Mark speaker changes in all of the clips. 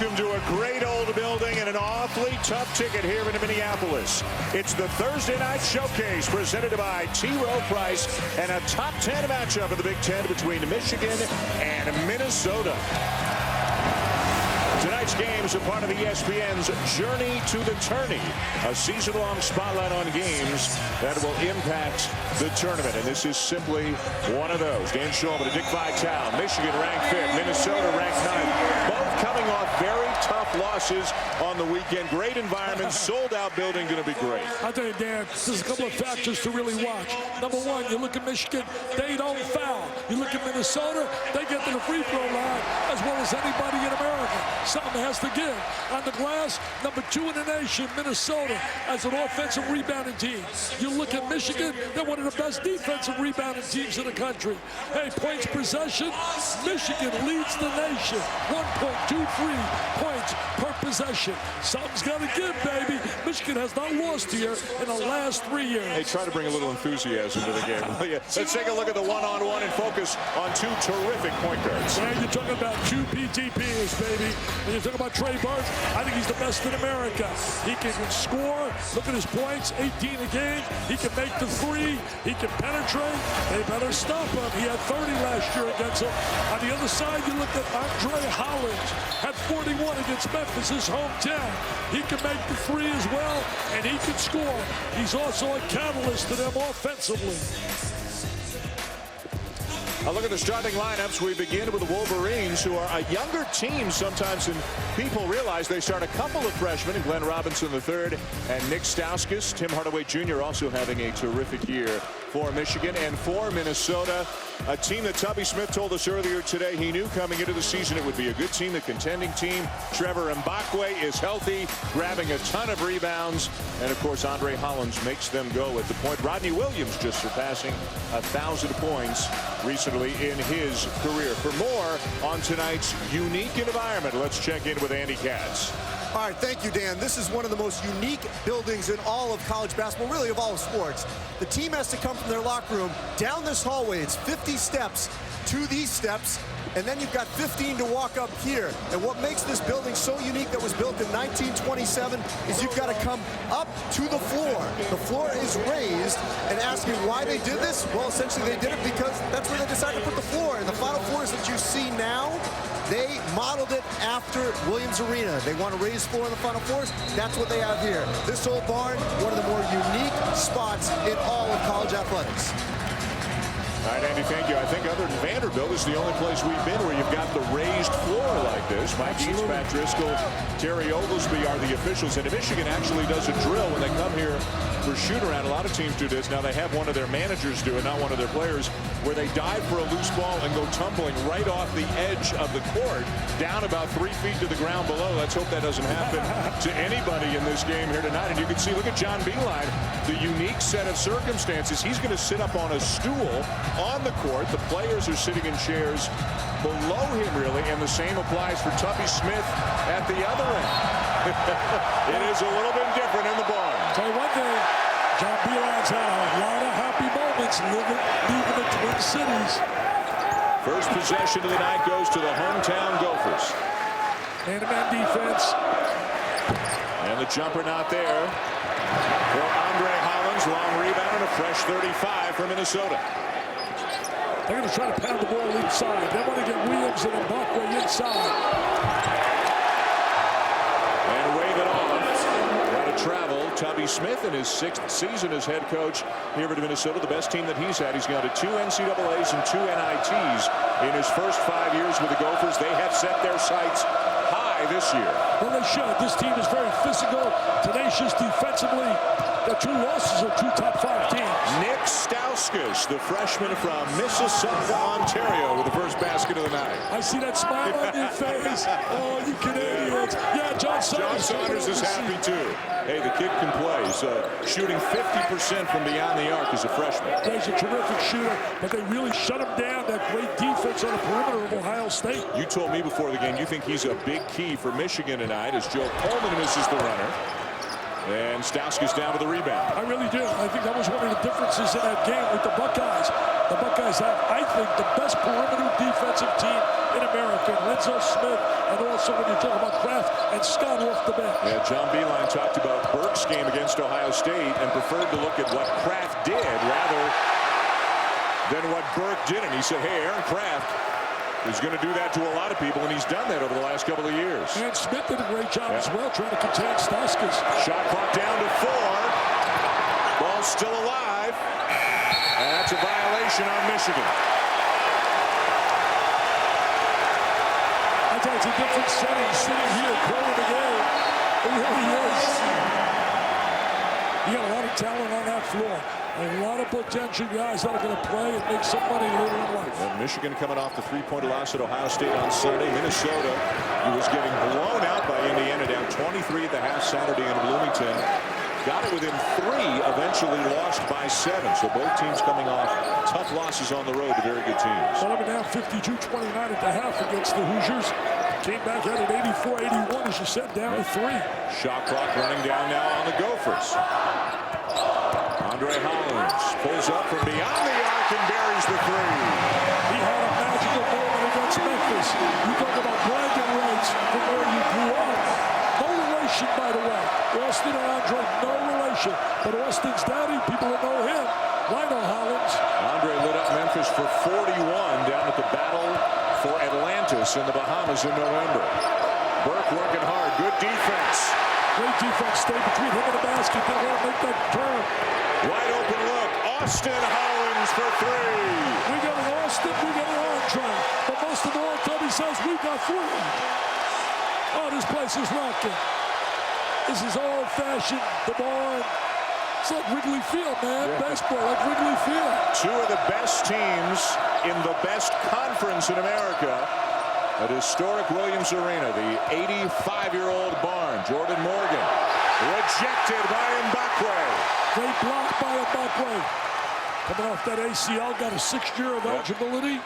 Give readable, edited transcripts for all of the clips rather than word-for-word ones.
Speaker 1: Welcome to a great old building and an awfully tough ticket here in Minneapolis. It's the Thursday Night Showcase presented by T. Rowe Price and a top 10 matchup in the Big Ten between Michigan and Minnesota. Tonight's games are part of ESPN's Journey to the Tourney, a season-long spotlight on games that will impact the tournament. And this is simply one of those. Dan Schulman and Dick Vitale, Michigan ranked 5th, Minnesota ranked 9th. Both coming off very tough losses on the weekend. Great environment, sold-out building, going to be great.
Speaker 2: I'll tell you, Dan, there's a couple of factors to really watch. Number one, you look at Michigan, they don't foul. You look at Minnesota, they get to the free throw line as well as anybody in America. Something has to give. On the glass, number 2 in the nation, Minnesota, as an offensive rebounding team. You look at Michigan, they're one of the best defensive rebounding teams in the country. Hey, points possession, Michigan leads the nation. 1.23 points per possession. Something's got to give, baby. Michigan has not lost here in the last 3 years.
Speaker 1: Hey, try to bring a little enthusiasm to the game. Let's take a look at the one-on-one and focus on 2 terrific point guards.
Speaker 2: Man, you're talking about 2 PTPs, baby. And you're talking about Trey Burns. I think he's the best in America. He can score. Look at his points, 18 a game. He can make the 3. He can penetrate. They better stop him. He had 30 last year against them. On the other side, you look at Andre Hollins. Had 41 against Memphis, his hometown. He can make the 3 as well, and he can score. He's also a catalyst to them offensively.
Speaker 1: A look at the starting lineups. We begin with the Wolverines, who are a younger team sometimes than people realize. They start a couple of freshmen, Glenn Robinson III and Nick Stauskas. Tim Hardaway Jr. also having a terrific year for Michigan. And for Minnesota, a team that Tubby Smith told us earlier today he knew coming into the season it would be a good team, the contending team. Trevor Mbakwe is healthy, grabbing a ton of rebounds. And, of course, Andre Hollins makes them go at the point. Rodney Williams just surpassing 1,000 points recently in his career. For more on tonight's unique environment, let's check in with Andy Katz.
Speaker 3: All right, thank you, Dan. This is one of the most unique buildings in all of college basketball, really of all sports. The team has to come from their locker room down this hallway. It's 50 steps to these steps, and then you've got 15 to walk up here. And what makes this building so unique that was built in 1927 is you've got to come up to the floor. The floor is raised, and asking why they did this, well, essentially they did it because that's where they decided to put the floor. And the Final Fours that you see now, they modeled it after Williams Arena. They want to raise floor in the Final Fours. That's what they have here. This old barn, one of the more unique spots in all of college athletics.
Speaker 1: All right, Andy, thank you. I think other than Vanderbilt, is the only place we've been where you've got the raised floor like this. Mike Eads, Pat Driscoll, Terry Oglesby are the officials. And Michigan actually does a drill when they come here for shoot-around. A lot of teams do this. Now they have one of their managers do it, not one of their players, where they dive for a loose ball and go tumbling right off the edge of the court, down about 3 feet to the ground below. Let's hope that doesn't happen to anybody in this game here tonight. And you can see, look at John Beilein, the unique set of circumstances. He's going to sit up on a stool on the court. The players are sitting in chairs below him, really, and the same applies for Tubby Smith at the other end. It is a little bit different in the barn.
Speaker 2: Tell you one thing, John Beilein's had a lot of happy moments leaving the Twin Cities.
Speaker 1: First possession of the night goes to the hometown Gophers.
Speaker 2: Man-to-man defense.
Speaker 1: And the jumper not there for Andre Hollins. Long rebound and a fresh 35 for Minnesota.
Speaker 2: They're going to try to pound the ball inside. They want to get Williams and Mbakwe inside.
Speaker 1: And wave it off. Got to travel. Tubby Smith in his 6th season as head coach here at Minnesota. The best team that he's had. He's got 2 NCAAs and 2 NITs in his first 5 years with the Gophers. They have set their sights high this year.
Speaker 2: Well, they should. This team is very physical, tenacious defensively. Their 2 losses are 2 top 5 teams.
Speaker 1: Nick Stauskas, the freshman from Mississauga, Ontario, with the first basket of the night.
Speaker 2: I see that smile on your face. Oh, you Canadians. Yeah, John Saunders.
Speaker 1: John Saunders is happy, too. Hey, the kid can play. He's shooting 50% from beyond the arc as a freshman.
Speaker 2: He's a terrific shooter, but they really shut him down. That great defense on the perimeter of Ohio State.
Speaker 1: You told me before the game you think he's a big key for Michigan tonight as Joe Coleman misses the runner. And Stauskas down with the rebound.
Speaker 2: I really do. I think that was one of the differences in that game with the Buckeyes. The Buckeyes have, I think, the best perimeter defensive team in America Michigan, Lenzo Smith, and also when you talk about Kraft and Scott off the bench.
Speaker 1: Yeah, John Beeline talked about Burke's game against Ohio State and preferred to look at what Kraft did rather than what Burke did. And he said, hey, Aaron Kraft is going to do that to a lot of people, and he's done that over the last couple of years.
Speaker 2: And Smith did a great job as well, trying to contain Stauskas.
Speaker 1: Shot clock down to 4. Ball still alive. And that's a violation on Michigan.
Speaker 2: I tell you, it's a different setting sitting here, calling the game. It really is. You got a lot of talent on that floor. A lot of potential guys that are going to play and make some money later in life.
Speaker 1: And Michigan coming off the 3-point loss at Ohio State on Sunday. Minnesota, who was getting blown out by Indiana, down 23 at the half Saturday in Bloomington. Got it within 3, eventually lost by 7. So both teams coming off tough losses on the road to very good teams.
Speaker 2: Well, down 52-29 at the half against the Hoosiers. Came back at it 84-81, as you said, down to 3.
Speaker 1: Shot clock running down now on the Gophers. Andre Hollins pulls up from beyond the arc and buries the 3.
Speaker 2: He had a magical moment against Memphis. You talk about bragging rights from where you grew up. No relation, by the way. Austin and Andre, no relation. But Austin's daddy, people that know him, Lionel Hollins.
Speaker 1: Andre lit up Memphis for 41 down at the Battle for Atlantis in the Bahamas in November. Burke working hard. Good defense.
Speaker 2: Great defense. Stay between him and the basket. They want to make that turn.
Speaker 1: Wide open look. Austin Hollins for 3.
Speaker 2: We got an Austin. We got an Andre. But most of all, Tubby says we got 3. Oh, this place is rocking. This is old-fashioned. The barn. It's like Wrigley Field, man. Yeah. Baseball, like Wrigley Field.
Speaker 1: 2 of the best teams in the best conference in America at historic Williams Arena. The 85-year-old barn. Jordan Morgan rejected by Mbakwe.
Speaker 2: Great block by Mbakwe. Coming off that ACL, got a 6th year of eligibility.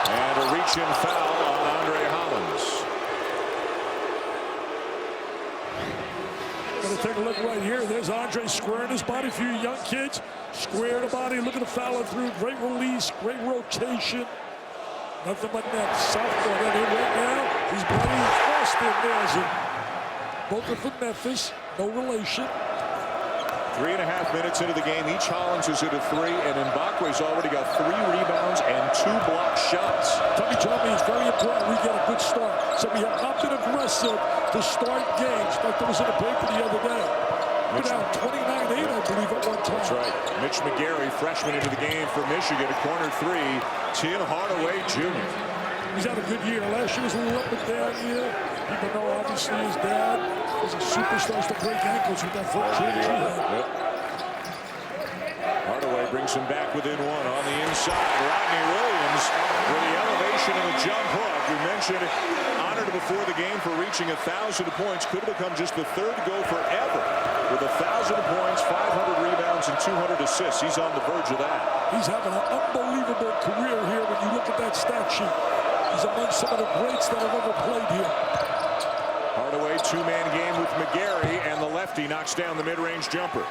Speaker 1: And a reach-in foul on Andre Hollins.
Speaker 2: Gonna take a look right here. There's Andre squaring his body for you young kids. Square the body, looking to foul it through. Great release, great rotation. Nothing but net. Southpaw that in right now. He's bloody. Austin nails it. Both are from Memphis. No relation.
Speaker 1: 3.5 minutes into the game. Each Hollins is at a 3, and Mbakwe's already got 3 rebounds and 2 blocked shots.
Speaker 2: Tommy told me it's very important we get a good start. So we have not been aggressive to start games like there was in the paper the other day. We're down 29-8, I believe, at one time.
Speaker 1: That's right. Mitch McGarry, freshman into the game for Michigan, at corner 3. Tim Hardaway Jr.
Speaker 2: He's had a good year. Last year was a little up and down year. People know, obviously, his dad was a superstar to break ankles with that foot change he had.
Speaker 1: Yep. Hardaway brings him back within 1 on the inside. Rodney Williams with the elevation and the jump hook. We mentioned honored before the game for reaching 1,000 points. Could have become just the 3rd Gopher ever with 1,000 points, 500 rebounds, and 200 assists. He's on the verge of that.
Speaker 2: He's having an unbelievable career here when you look at that stat sheet. He's among some of the greats that have ever played here.
Speaker 1: Hardaway, 2-man game with McGarry, and the lefty knocks down the mid-range jumper.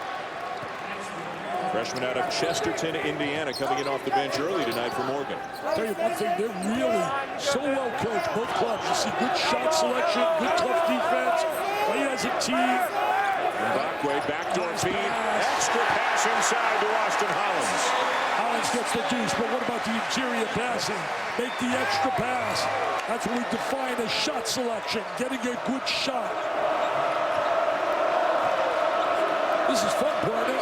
Speaker 1: Freshman out of Chesterton, Indiana, coming in off the bench early tonight for Morgan.
Speaker 2: I'll tell you one thing, they're really so well coached, both clubs. You see good shot selection, good tough defense, play as a team.
Speaker 1: Mbakwe, backdoor feed, extra pass inside to Austin Hollins.
Speaker 2: Hollins gets the deuce, but what about the interior passing? Make the extra pass. That's what we define as shot selection, getting a good shot. This is fun, partner.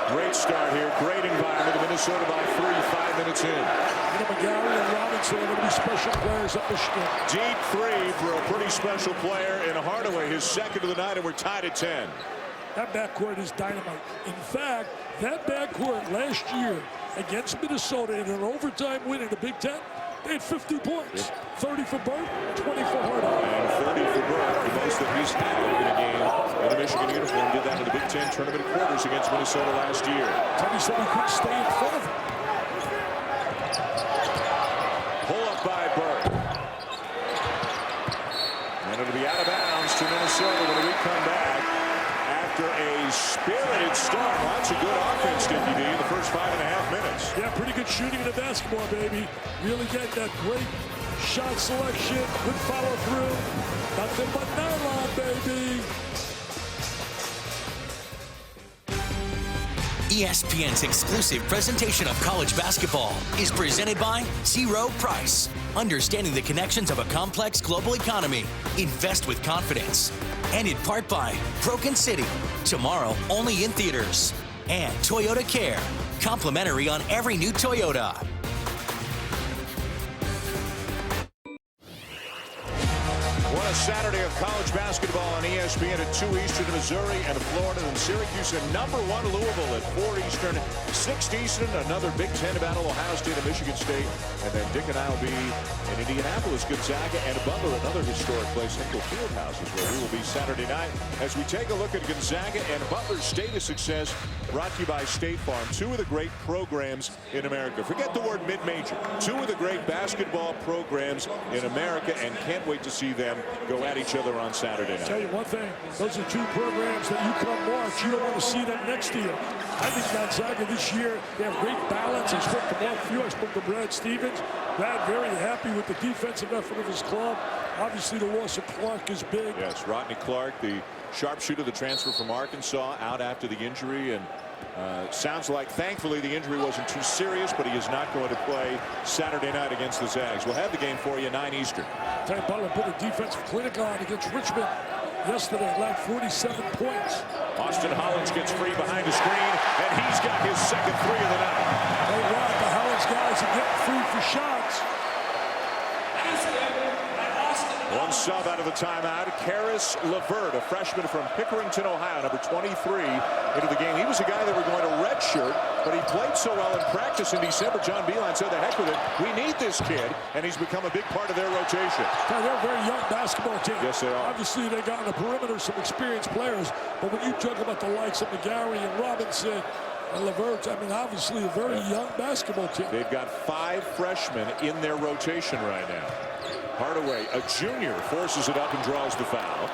Speaker 1: Great start here, great environment. Minnesota by 3, 5 minutes in.
Speaker 2: You know, McGarry and Robinson are going to be special players at Michigan.
Speaker 1: Deep 3 for a pretty special player in Hardaway, his 2nd of the night, and we're tied at 10.
Speaker 2: That backcourt is dynamite. In fact, that backcourt last year against Minnesota in an overtime win in the Big Ten, they had 50 points. Yep. 30 for Burke, 20 for Hardaway.
Speaker 1: And 30 for Burke, the most that he's had in a game in a Michigan uniform. Did that in the Big Ten tournament quarters against Minnesota last year.
Speaker 2: Tommy said he couldn't stay in front of him.
Speaker 1: Pull up by Burke. And it'll be out of bounds to Minnesota when we come back. After a spirited start, lots of good offense, Dickie D, in the first 5.5 minutes.
Speaker 2: Yeah, pretty good shooting in the basketball, baby. Really getting that great shot selection, good follow through. Nothing but nylon, baby.
Speaker 4: ESPN's exclusive presentation of college basketball is presented by T. Rowe Price. Understanding the connections of a complex global economy. Invest with confidence. And in part by Broken City. Tomorrow only in theaters. And Toyota Care. Complimentary on every new Toyota.
Speaker 1: What a Saturday of college basketball on ESPN at 2 Eastern, Missouri and Florida, and Syracuse and #1 Louisville at 4 Eastern, 6 Eastern. Another Big Ten battle, Ohio State and Michigan State. And then Dick and I will be in Indianapolis, Gonzaga and Butler, another historic place, Hinkle Fieldhouse is where we will be Saturday night as we take a look at Gonzaga and Butler's state of success, brought to you by State Farm. Two of the great programs in America. Forget the word mid-major. Two of the great basketball programs in America, and can't wait to see them go at each other on Saturday night.
Speaker 2: Tell you one thing, those are two programs that you come watch. You don't want to see them next to you. I think Gonzaga this year, they have great balance. I spoke to Mark Few, I spoke to Brad Stevens. Brad very happy with the defensive effort of his club. Obviously the loss of Clark is big.
Speaker 1: Yes, Rodney Clark, the sharpshooter, the transfer from Arkansas, out after the injury, and sounds like thankfully the injury wasn't too serious, but he is not going to play Saturday night against the Zags. We'll have the game for you 9 Eastern.
Speaker 2: Ty Butler put a defensive clinic on against Richmond yesterday, lagged 47 points.
Speaker 1: Austin Hollins gets free behind the screen, and he's got his second three of the night.
Speaker 2: Hey, Rod, the Hollins guys are getting free for shots.
Speaker 1: One sub out of the timeout. Karis LeVert, a freshman from Pickerington, Ohio, number 23, into the game. He was a guy that were going to redshirt, but he played so well in practice in December. John Beilein said, the heck with it. We need this kid, and he's become a big part of their rotation.
Speaker 2: They're a very young basketball team.
Speaker 1: Yes, they are.
Speaker 2: Obviously, they got on the perimeter some experienced players, but when you talk about the likes of McGarry and Robinson and LeVert, I mean, obviously a very young basketball team.
Speaker 1: They've got 5 freshmen in their rotation right now. Hardaway, a junior, forces it up and draws the foul.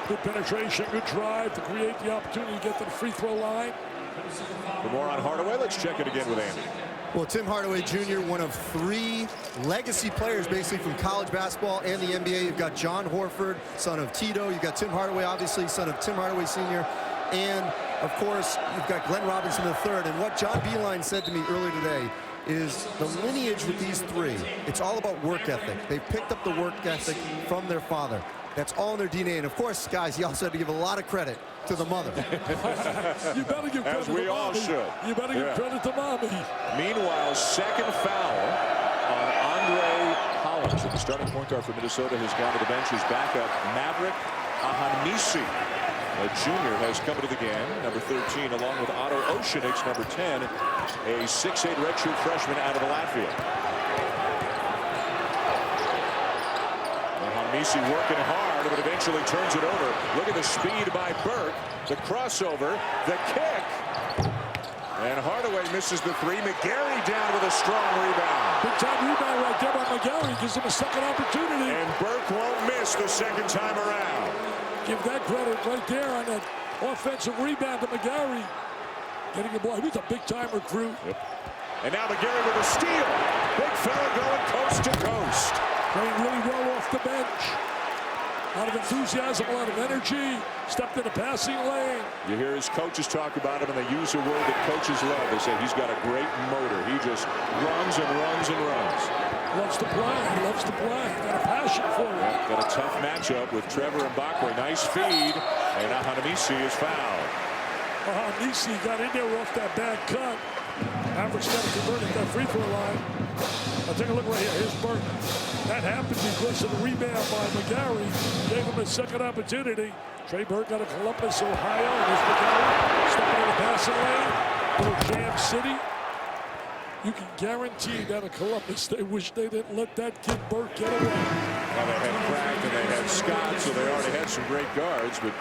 Speaker 2: Good penetration, good drive to create the opportunity to get to the free throw line.
Speaker 1: For more on Hardaway, let's check it again with Andy.
Speaker 3: Well, Tim Hardaway Jr., one of 3 legacy players basically from college basketball and the NBA. You've got John Horford, son of Tito. You've got Tim Hardaway, obviously, son of Tim Hardaway Sr. And, of course, you've got Glenn Robinson III. And what John Beilein said to me earlier today is the lineage with these 3. It's all about work ethic. They picked up the work ethic from their father. That's all in their DNA. And, of course, guys, he also had to give a lot of credit to the mother.
Speaker 2: You better give credit
Speaker 1: As we
Speaker 2: to
Speaker 1: all
Speaker 2: mommy.
Speaker 1: should.
Speaker 2: You better give credit to mommy.
Speaker 1: Meanwhile, second foul on Andre Hollins. The starting point guard for Minnesota has gone to the bench. His backup, Maverick Ahanmisi. A junior has come into the game, number 13, along with Otto Oceanics, number 10, a 6'8" redshirt freshman out of Latvia. Ahanmisi working hard, but eventually turns it over. Look at the speed by Burke. The crossover, the kick. And Hardaway misses the 3. McGarry down with a strong rebound.
Speaker 2: Big time rebound right there by McGarry. Gives him a second opportunity.
Speaker 1: And Burke won't miss the second time around.
Speaker 2: Give that credit right there on that offensive rebound to McGarry. Getting the ball. He was a big-time recruit.
Speaker 1: Yep. And now McGarry with a steal. Big fella going coast to coast.
Speaker 2: Playing really well off the bench. A lot of enthusiasm, a lot of energy. Stepped in the passing lane.
Speaker 1: You hear his coaches talk about him, and they use a word that coaches love. They say he's got a great motor. He just runs and runs and runs.
Speaker 2: Loves to play. He loves to play. Got a passion for it.
Speaker 1: Got a tough matchup with Trevor and Bakwe. Nice feed. And Ahanmisi is fouled.
Speaker 2: Ahanmisi got in there off that bad cut. Mavericks got to convert at that free throw line. Now take a look right here. Here's Burke. That happened because of the rebound by McGarry. Gave him a second opportunity. Trey Burke out of Columbus, Ohio. There's McGarry stepping in the passing lane. Little Jam City. You can guarantee that in Columbus, they wish they didn't let that kid Burke get away.
Speaker 1: Well, they had Crack and they had Scott, so they already had some great guards. But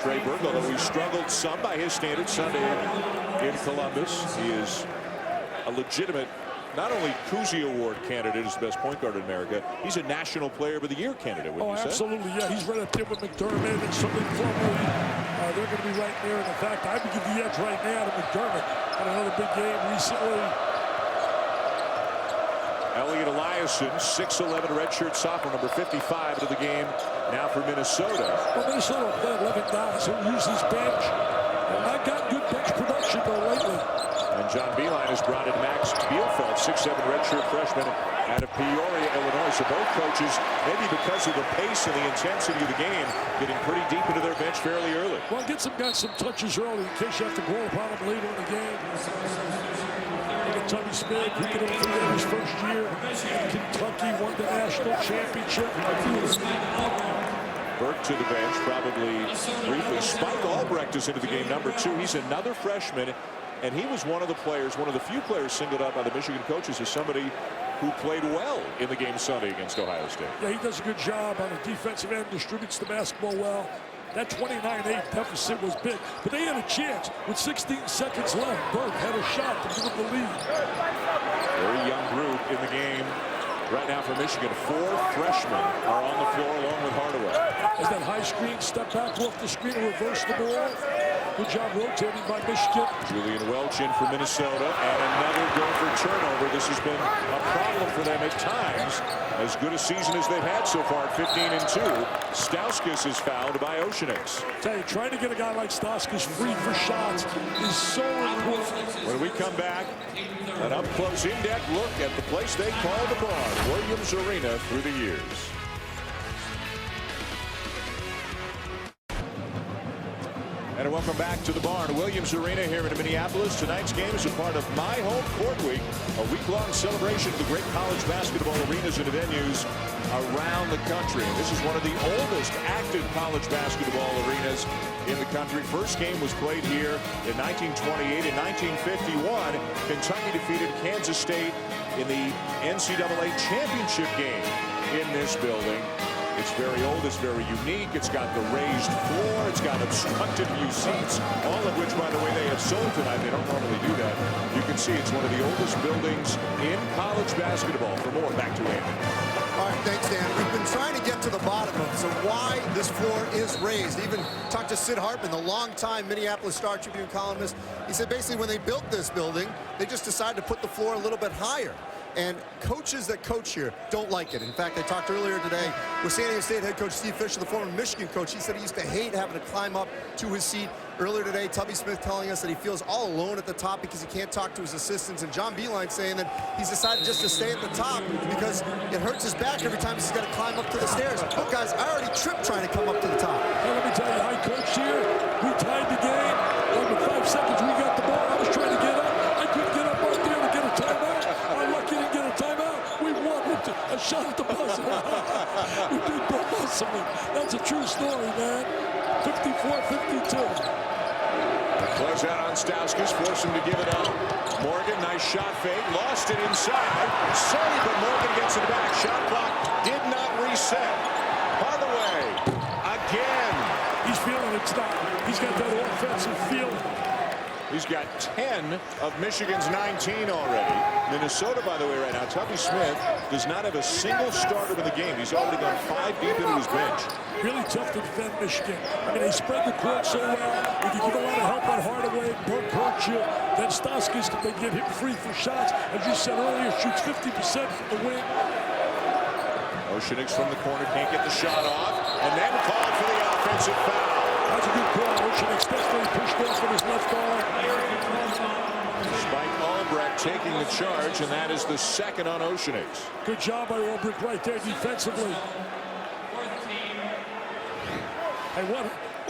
Speaker 1: Trey Burke, although he struggled some by his standards Sunday in Columbus, he is a legitimate, not only Cousy Award candidate as the best point guard in America, he's a National Player of the Year candidate, wouldn't you say?
Speaker 2: Absolutely, yeah. He's right up there with McDermott and something Plumlee. They're going to be right there. And in fact, I would give the edge right now to McDermott. Had another big game recently.
Speaker 1: Elliot Eliason, 6'11", redshirt sophomore, number 55 to the game now for Minnesota.
Speaker 2: Well, Minnesota played 11 guys who use his bench. And I've got good bench production though lately.
Speaker 1: And John Beilein has brought in Max Bielfeldt, 6'7", redshirt freshman out of Peoria, Illinois. So both coaches, maybe because of the pace and the intensity of the game, getting pretty deep into their bench fairly early.
Speaker 2: Well, get some guys some touches early in case you have to go upon them later in the game. Look at Tubby Smith, he could have through his first year in Kentucky, won the national championship.
Speaker 1: Burke to the bench, probably briefly. Spike Albrecht is into the game, number 2. He's another freshman, and he was one of the players, one of the few players singled out by the Michigan coaches as somebody who played well in the game Sunday against Ohio State.
Speaker 2: Yeah, he does a good job on the defensive end, distributes the basketball well. That 29-8 deficit was big, but they had a chance with 16 seconds left. Burke had a shot to give them the lead.
Speaker 1: Very young group in the game right now for Michigan. 4 freshmen are on the floor along with Hardaway.
Speaker 2: As that high screen, step back off the screen, reverse the ball. Good job rotating by Michigan.
Speaker 1: Julian Welch in for Minnesota, and another goal for turnover. This has been a problem for them at times. As good a season as they've had so far at 15-2. Stauskas is fouled by Oceanics.
Speaker 2: Tell you, trying to get a guy like Stauskas free for shots is so important.
Speaker 1: When we come back, an up-close, in-depth look at the place they call the Barn, Williams Arena, through the years. And welcome back to the Barn, Williams Arena here in Minneapolis. Tonight's game is a part of My Home Court Week, a week-long celebration of the great college basketball arenas and venues around the country. This is one of the oldest active college basketball arenas in the country. First game was played here in 1928. In 1951, Kentucky defeated Kansas State in the NCAA championship game in this building. It's very old, it's very unique, it's got the raised floor, it's got obstructed view seats, all of which, by the way, they have sold tonight. They don't normally do that. You can see it's one of the oldest buildings in college basketball. For more, back to Andy.
Speaker 3: All right, thanks, Dan. We've been trying to get to the bottom of it, so why this floor is raised. Even talked to Sid Hartman, the longtime Minneapolis Star Tribune columnist. He said basically when they built this building, they just decided to put the floor a little bit higher. And coaches that coach here don't like it. In fact, I talked earlier today with San Diego State head coach Steve Fisher, the former Michigan coach. He said he used to hate having to climb up to his seat. Earlier today, Tubby Smith telling us that he feels all alone at the top because he can't talk to his assistants. And John Beilein saying that he's decided just to stay at the top because it hurts his back every time he's got to climb up to the stairs. Look, guys, I already tripped trying to come up to the top.
Speaker 2: Hey, let me tell you, I coached here. We tied the game. Over 5 seconds, we got the ball. I was trying to get up. I couldn't get up right there to get a timeout. I'm lucky to get a timeout. We won with a shot at the buzzer. We beat Bill Musselman. That's a true story, man. 54-52.
Speaker 1: Close out on Stauskas, force him to give it up. Morgan, nice shot fake, lost it inside. Saved, but Morgan gets it back. Shot clock did not reset. Hardaway again.
Speaker 2: He's feeling it now. He's got that offensive feeling.
Speaker 1: He's got 10 of Michigan's 19 already. Minnesota, by the way, right now, Tubby Smith does not have a single starter in the game. He's already gone 5 deep into his bench.
Speaker 2: Really tough to defend Michigan. I mean, they spread the court so well. If you give a lot of help on Hardaway, Burke hurts you. Then Stauskas, they get hit free for shots. As you said earlier, shoots 50% from the wing.
Speaker 1: Oceanics from the corner, can't get the shot off. And then called for the offensive foul.
Speaker 2: That's a good call. Oceanics definitely pushed off with his left arm.
Speaker 1: Spike Albrecht taking the charge, and that is the second on Oceanics.
Speaker 2: Good job by Albrecht right there defensively. Hey, what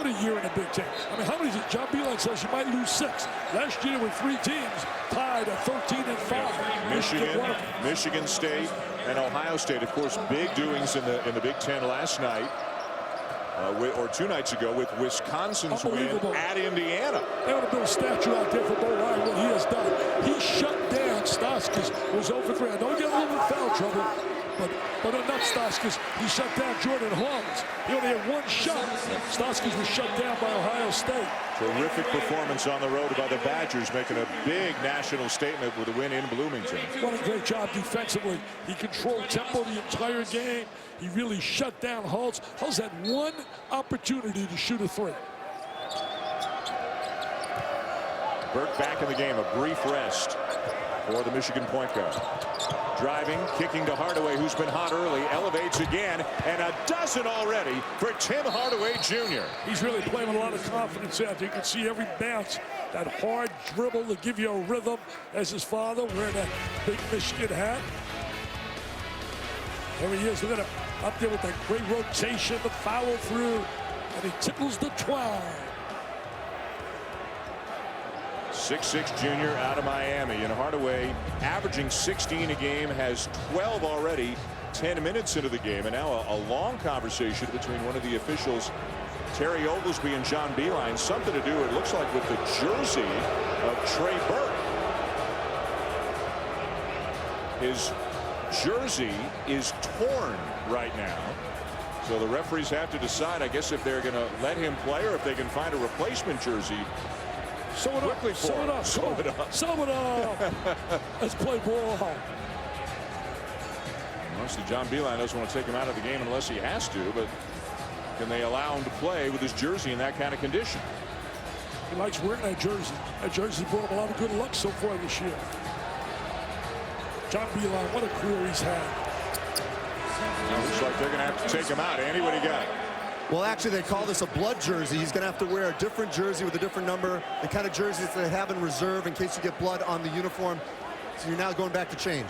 Speaker 2: a year in the Big Ten. I mean, how many? John Beilein says you might lose 6. Last year with 3 teams tied at 13-5.
Speaker 1: Michigan State and Ohio State, of course, big doings in the Big Ten last night. Or 2 nights ago with Wisconsin's win at Indiana.
Speaker 2: They want to build a statue out there for Bo Ryan, what he has done. He shut down Stauskas, was 0 for 3. I know he got a little bit of foul trouble, but enough Stauskas. He shut down Jordan Holmes. He only had 1 shot. Stauskas was shut down by Ohio State.
Speaker 1: Terrific performance on the road by the Badgers, making a big national statement with a win in Bloomington.
Speaker 2: What a great job defensively. He controlled tempo the entire game. He really shut down Holtz. Holtz had 1 opportunity to shoot a 3. Burke
Speaker 1: back in the game, a brief rest for the Michigan point guard. Driving, kicking to Hardaway, who's been hot early, elevates again, and a dozen already for Tim Hardaway Jr.
Speaker 2: He's really playing with a lot of confidence out there. You can see every bounce, that hard dribble to give you a rhythm, as his father wearing that big Michigan hat. There he is, look at him up there with that great rotation, the follow through, and he tickles the twine.
Speaker 1: 6'6" junior out of Miami, and Hardaway averaging 16 a game, has 12 already, 10 minutes into the game, and now a long conversation between one of the officials, Terry Oglesby and John Beilein, something to do, it looks like, with the jersey of Trey Burke. His jersey is torn right now, so the referees have to decide, I guess, if they're going to let him play or if they can find a replacement jersey.
Speaker 2: Sew it up, sew it up, sew it up, sew it up. Let's play ball.
Speaker 1: Honestly, John Beilein doesn't want to take him out of the game unless he has to, but can they allow him to play with his jersey in that kind of condition?
Speaker 2: He likes wearing that jersey. That jersey brought him a lot of good luck so far this year. John Beilein, what a career he's had.
Speaker 1: Looks like they're going to have to take him out. Andy, what do you got?
Speaker 3: Well, actually, they call this a blood jersey. He's going to have to wear a different jersey with a different number, the kind of jerseys they have in reserve in case you get blood on the uniform. So you're now going back to change.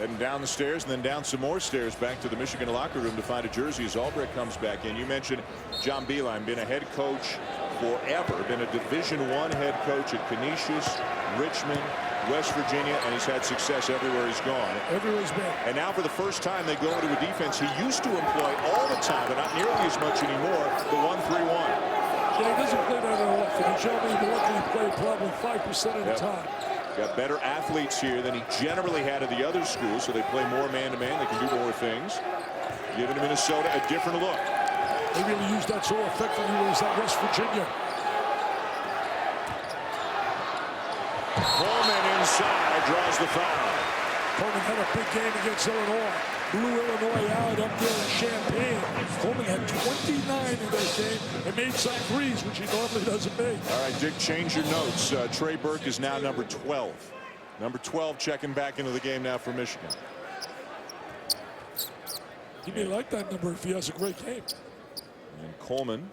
Speaker 1: Heading down the stairs and then down some more stairs back to the Michigan locker room to find a jersey as Albrecht comes back in. You mentioned John Beilein, been a head coach forever, been a Division I head coach at Canisius, Richmond, West Virginia, and he's had success everywhere he's gone.
Speaker 2: Everywhere he's been.
Speaker 1: And now for the first time they go into a defense he used to employ all the time, but not nearly as much anymore, the 1-3-1.
Speaker 2: Yeah, he doesn't play that often. He showed me he luckily played probably 5% of the time.
Speaker 1: Got better athletes here than he generally had at the other schools, so they play more man-to-man. They can do more things. Giving Minnesota a different look.
Speaker 2: They really used that so effectively when he was at West Virginia.
Speaker 1: Coleman inside, draws the foul.
Speaker 2: Coleman had a big game against Illinois. Blew Illinois out up there in Champaign. Coleman had 29 in that game and made some threes, which he normally doesn't make.
Speaker 1: All right, Dick, change your notes. Trey Burke is now number 12. Number 12 checking back into the game now for Michigan.
Speaker 2: He may like that number if he has a great game.
Speaker 1: And Coleman,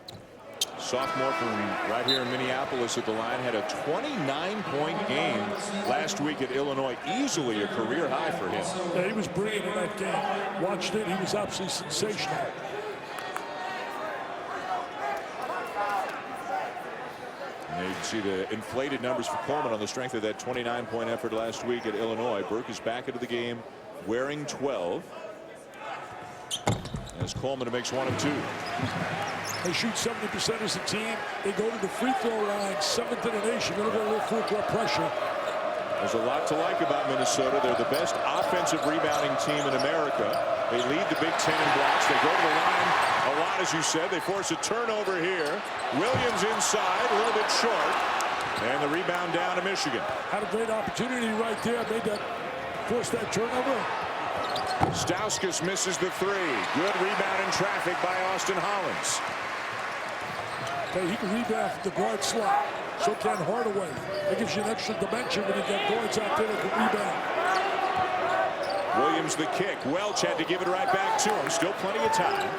Speaker 1: sophomore from right here in Minneapolis at the line, had a 29-point game last week at Illinois. Easily a career high for him.
Speaker 2: Yeah, he was brilliant in that game. Watched it. He was absolutely sensational.
Speaker 1: And you can see the inflated numbers for Coleman on the strength of that 29-point effort last week at Illinois. Burke is back into the game wearing 12. As Coleman makes one of two.
Speaker 2: They shoot 70% as a team. They go to the free throw line, 7th in the nation. Going to go a little full court pressure.
Speaker 1: There's a lot to like about Minnesota. They're the best offensive rebounding team in America. They lead the Big Ten in blocks. They go to the line a lot, as you said. They force a turnover here. Williams inside, a little bit short. And the rebound down to Michigan.
Speaker 2: Had a great opportunity right there. Made that, forced that turnover.
Speaker 1: Stauskas misses the three. Good rebound in traffic by Austin Hollins.
Speaker 2: Okay, he can rebound from the guard slot. So can Hardaway. That gives you an extra dimension when you get guards out there that can rebound.
Speaker 1: Williams the kick. Welch had to give it right back to him. Still plenty of time.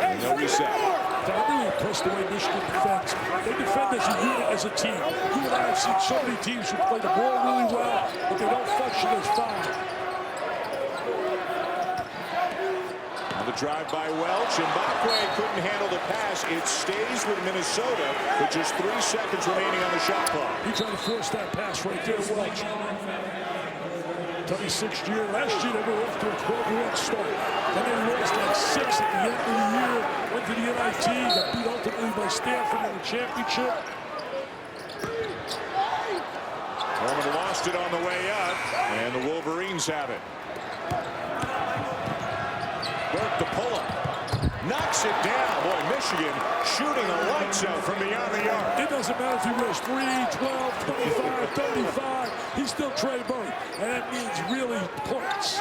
Speaker 1: And no reset.
Speaker 2: I'm really impressed the way Michigan defends. They defend as a unit, as a team. You and I have seen so many teams who play the ball really well, but they don't function as five.
Speaker 1: The drive by Welch, and Mbakwe couldn't handle the pass. It stays with Minnesota with just 3 seconds remaining on the shot clock.
Speaker 2: He tried to force that pass right there, Welch. 26th year. Last year they were off to a 12-1 start. Then they lost like 6 at the end of the year. Went to the NIT, got beat ultimately by Stanford in the championship.
Speaker 1: Coleman lost it on the way up, and the Wolverines have it. Burke the pull-up. Knocks it down. Boy, Michigan shooting the lights out from beyond the arc.
Speaker 2: It doesn't matter if he wears 3, 12, 25, 35. He's still Trey Burke. And that means really points.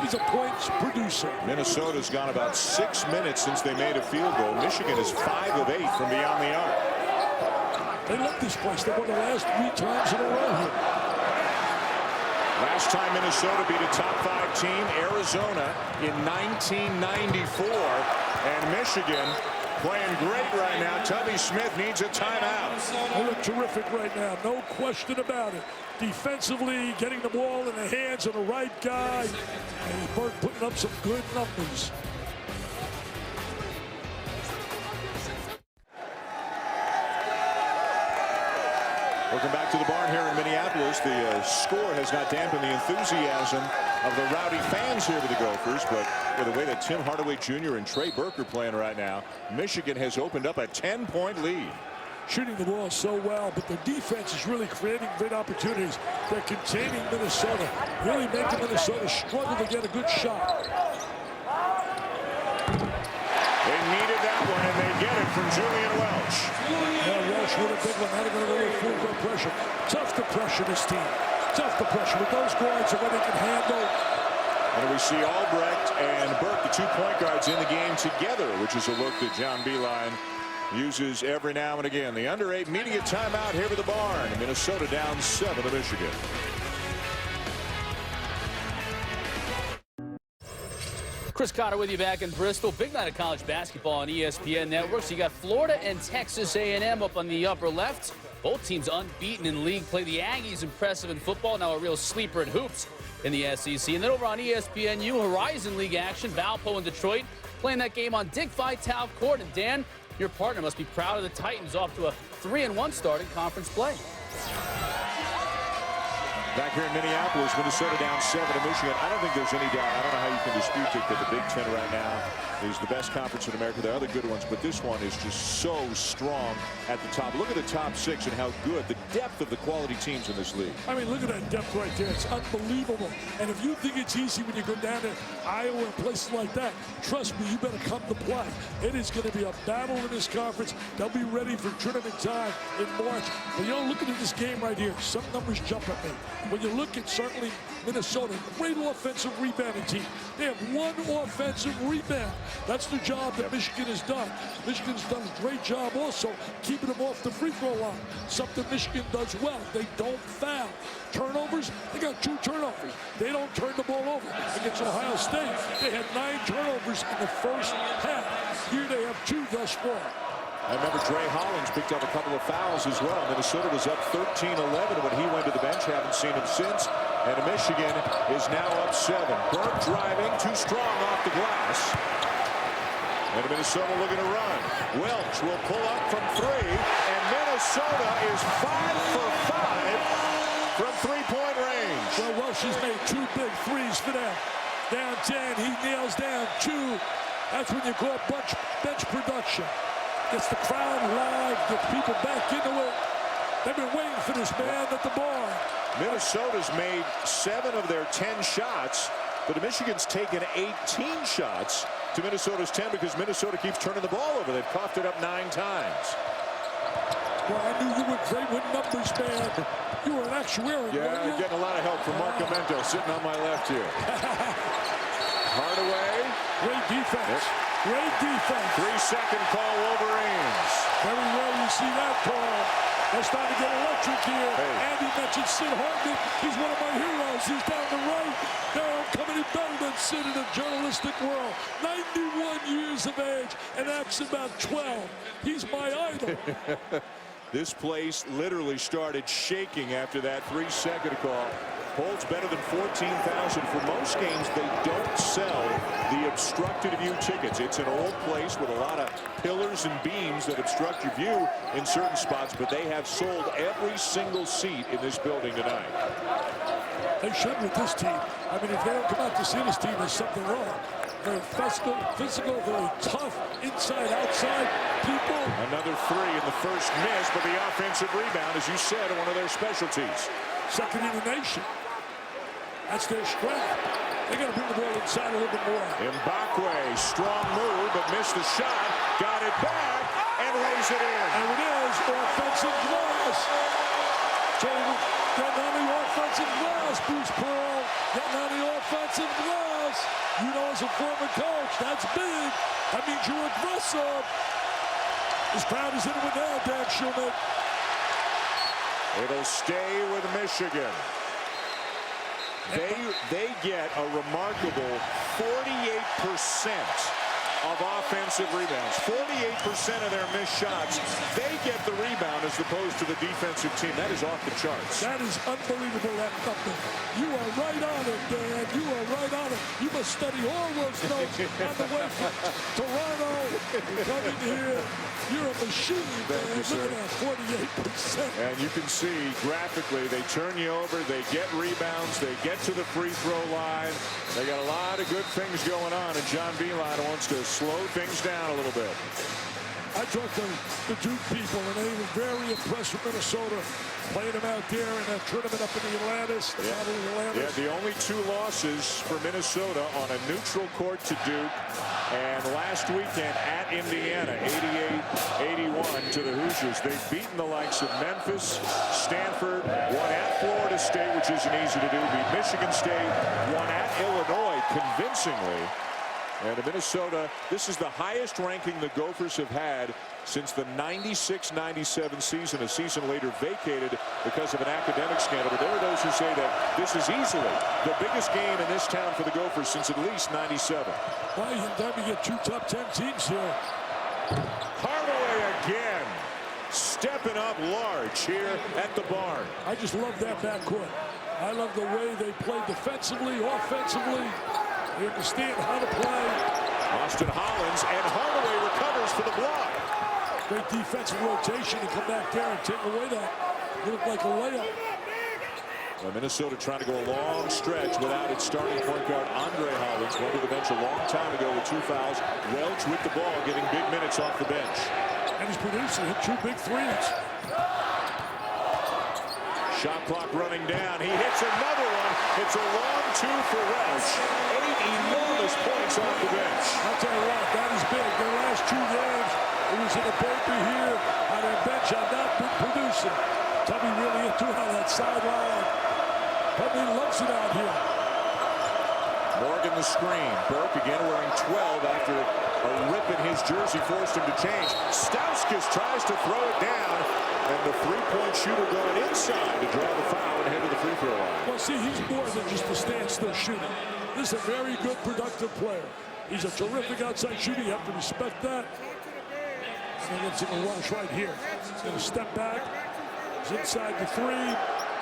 Speaker 2: He's a points producer.
Speaker 1: Minnesota's gone about 6 minutes since they made a field goal. Michigan is 5 of 8 from beyond the arc.
Speaker 2: They love this place. They won the last 3 times in a row here.
Speaker 1: Last time Minnesota beat a top 5 team, Arizona, in 1994. And Michigan playing great right now. Tubby Smith needs a timeout.
Speaker 2: They look terrific right now, no question about it. Defensively, getting the ball in the hands of the right guy. And Burke putting up some good numbers.
Speaker 1: Welcome back to the barn here in Minneapolis. The score has not dampened the enthusiasm of the rowdy fans here with the Gophers, but with the way that Tim Hardaway Jr. and Trey Burke are playing right now, Michigan has opened up a 10-point lead.
Speaker 2: Shooting the ball so well, but their defense is really creating great opportunities. They're containing Minnesota, really making Minnesota struggle to get a good shot.
Speaker 1: They needed that one, and they get it from Julian Welch.
Speaker 2: Yeah, Welch with a big one. How are they going to go with full court pressure? Tough to pressure this team. Tough to pressure with those guards and what they can handle.
Speaker 1: And we see Albrecht and Burke, the 2 point guards, in the game together, which is a look that John Beilein uses every now and again. The under 8 media timeout here with the barn. Minnesota down 7 to Michigan.
Speaker 5: Chris Cotter with you back in Bristol. Big night of college basketball on ESPN networks. You got Florida and Texas A&M up on the upper left. Both teams unbeaten in league play. The Aggies impressive in football. Now a real sleeper in hoops in the SEC. And then over on ESPNU, Horizon League action. Valpo and Detroit playing that game on Dick Vitale Court. And Dan, your partner must be proud of the Titans off to a 3-1 start in conference play.
Speaker 1: Back here in Minneapolis, Minnesota down 7 to Michigan. I don't think there's any doubt. I don't know how you can dispute it that the Big Ten right now is the best conference in America. There are other good ones, but this one is just so strong at the top. Look at the top 6 and how good, the depth of the quality teams in this league.
Speaker 2: I mean, look at that depth right there. It's unbelievable. And if you think it's easy when you go down to Iowa and places like that, trust me, you better come to play. It is going to be a battle in this conference. They'll be ready for tournament time in March. But, you know, looking at this game right here, some numbers jump at me. When you look at certainly Minnesota, great offensive rebounding team. They have 1 offensive rebound. That's the job that Michigan has done. Michigan's done a great job also keeping them off the free throw line. Something Michigan does well. They don't foul. Turnovers, they got 2 turnovers. They don't turn the ball over. Against Ohio State, they had 9 turnovers in the first half. Here they have 2 thus far.
Speaker 1: I remember Dre Hollins picked up a couple of fouls as well. Minnesota was up 13-11 when he went to the bench. Haven't seen him since. And Michigan is now up 7. Burke driving, too strong off the glass. And Minnesota looking to run. Welch will pull up from 3. And Minnesota is 5 for 5 from 3-point range.
Speaker 2: Well, Welch has made 2 big threes for them. Down 10, he nails down 2. That's when you call bench production. Gets the crowd live, gets people back into it. They've been waiting for this man at the bar.
Speaker 1: Minnesota's made 7 of their 10 shots, but Michigan's taken 18 shots to Minnesota's 10 because Minnesota keeps turning the ball over. They've coughed it up 9 times.
Speaker 2: Well, I knew you were great with numbers, man. You were an actuary.
Speaker 1: Yeah, getting a lot of help from Mark Amento sitting on my left here. Hardaway.
Speaker 2: Great defense.
Speaker 1: Yep.
Speaker 2: Great defense.
Speaker 1: 3-second call, Wolverines.
Speaker 2: Very rare you see that call. They're starting to get electric here.
Speaker 1: Hey.
Speaker 2: Andy mentioned Sid Hartman. He's one of my heroes. He's down the right. They're coming in better than Sid in the journalistic world. 91 years of age and acts about 12. He's my idol.
Speaker 1: This place literally started shaking after that 3-second call. Holds better than 14,000. For most games, they don't sell the obstructed view tickets. It's an old place with a lot of pillars and beams that obstruct your view in certain spots, but they have sold every single seat in this building tonight.
Speaker 2: They should with this team. I mean, if they don't come out to see this team, there's something wrong. Very physical, very tough, inside, outside people.
Speaker 1: Another 3 in the first miss, but the offensive rebound, as you said, one of their specialties.
Speaker 2: Second in the nation. That's their strength. They got to bring the ball inside a little bit more.
Speaker 1: Mbakwe, strong move, but missed the shot. Got it back and lays it in.
Speaker 2: And it is offensive glass. So getting on the offensive glass, Bruce Pearl. Getting on the offensive glass. You know, as a former coach, that's big. That means you're aggressive. As proud as anyone now, Dan Schulman.
Speaker 1: It'll stay with Michigan. They get a remarkable 48% of offensive rebounds. 48% of their missed shots, they get the rebound as opposed to the defensive team. That is off the charts.
Speaker 2: That is unbelievable, that number. You are right on it, Dan. You are right on it. You must study Orwell's notes on the way from Toronto. Coming here. You're a machine, man. Look at that, 48%.
Speaker 1: And you can see graphically, they turn you over, they get rebounds, they get to the free throw line. They got a lot of good things going on, and John Beilein wants to slow things down a little bit.
Speaker 2: I talked to the Duke people, and they were very impressed with Minnesota. Playing them out there in that tournament up in the Atlantis.
Speaker 1: Yeah, the only 2 losses for Minnesota on a neutral court to Duke. And last weekend at Indiana, 88-81 to the Hoosiers. They've beaten the likes of Memphis, Stanford, won at Florida State, which isn't easy to do, beat Michigan State, won at Illinois convincingly. And in Minnesota, this is the highest ranking the Gophers have had since the 96-97 season, a season later vacated because of an academic scandal. But there are those who say that this is easily the biggest game in this town for the Gophers since at least 97.
Speaker 2: Well, you can get 2 top 10 teams here.
Speaker 1: Hardaway again, stepping up large here at the barn.
Speaker 2: I just love that backcourt. I love the way they play defensively, offensively. They understand how to play.
Speaker 1: Austin Hollins, and Hardaway recovers for the block.
Speaker 2: Great defensive rotation to come back there and take away that. It looked like a layup.
Speaker 1: Well, Minnesota trying to go a long stretch without its starting point guard, Andre Hollins. Went to the bench a long time ago with 2 fouls. Welch with the ball, getting big minutes off the bench.
Speaker 2: And he's producing, hit 2 big threes.
Speaker 1: Shot clock running down. He hits another one. It's a long 2 for Welch. 8 enormous points off the bench.
Speaker 2: I'll tell you what, that is big. Their last 2 games, it was in the paper here on their bench, had not been producing. Tubby really into it on that sideline. Tubby loves it out here.
Speaker 1: Morgan the screen. Burke again wearing 12 after a rip in his jersey forced him to change. Stauskas tries to throw it down. And the three-point shooter going inside to draw the foul and head to the free throw line.
Speaker 2: Well, see, he's more than just a standstill shooter. This is a very good, productive player. He's a terrific outside shooter. You have to respect that. And he gets in the rush right here. He's going to step back. He's inside the 3, and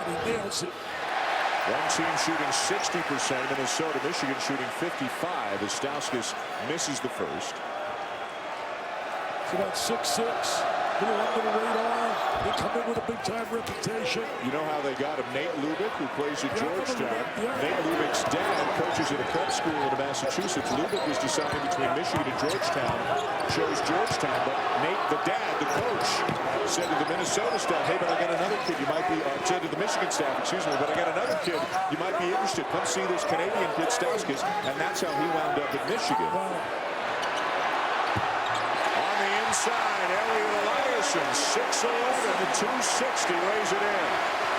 Speaker 2: he nails it.
Speaker 1: One team shooting 60%. Minnesota, Michigan shooting 55% as Stauskas misses the first.
Speaker 2: It's about 6'6". Little under the radar. They come in with a big-time reputation.
Speaker 1: You know how they got him? Nate Lubick, who plays at Georgetown. Nate Lubick's dad coaches at a prep school in Massachusetts. Lubick was deciding between Michigan and Georgetown. Chose Georgetown, but Nate, the dad, the coach, said to the Minnesota staff, hey, but I got another kid. You might be, said to the Michigan staff, excuse me, but I got another kid. You might be interested. Come see this Canadian kid, Stauskas. And that's how he wound up at Michigan.
Speaker 2: Wow.
Speaker 1: On the inside, Elliot Eliason, 6'11", the 260, lays it in.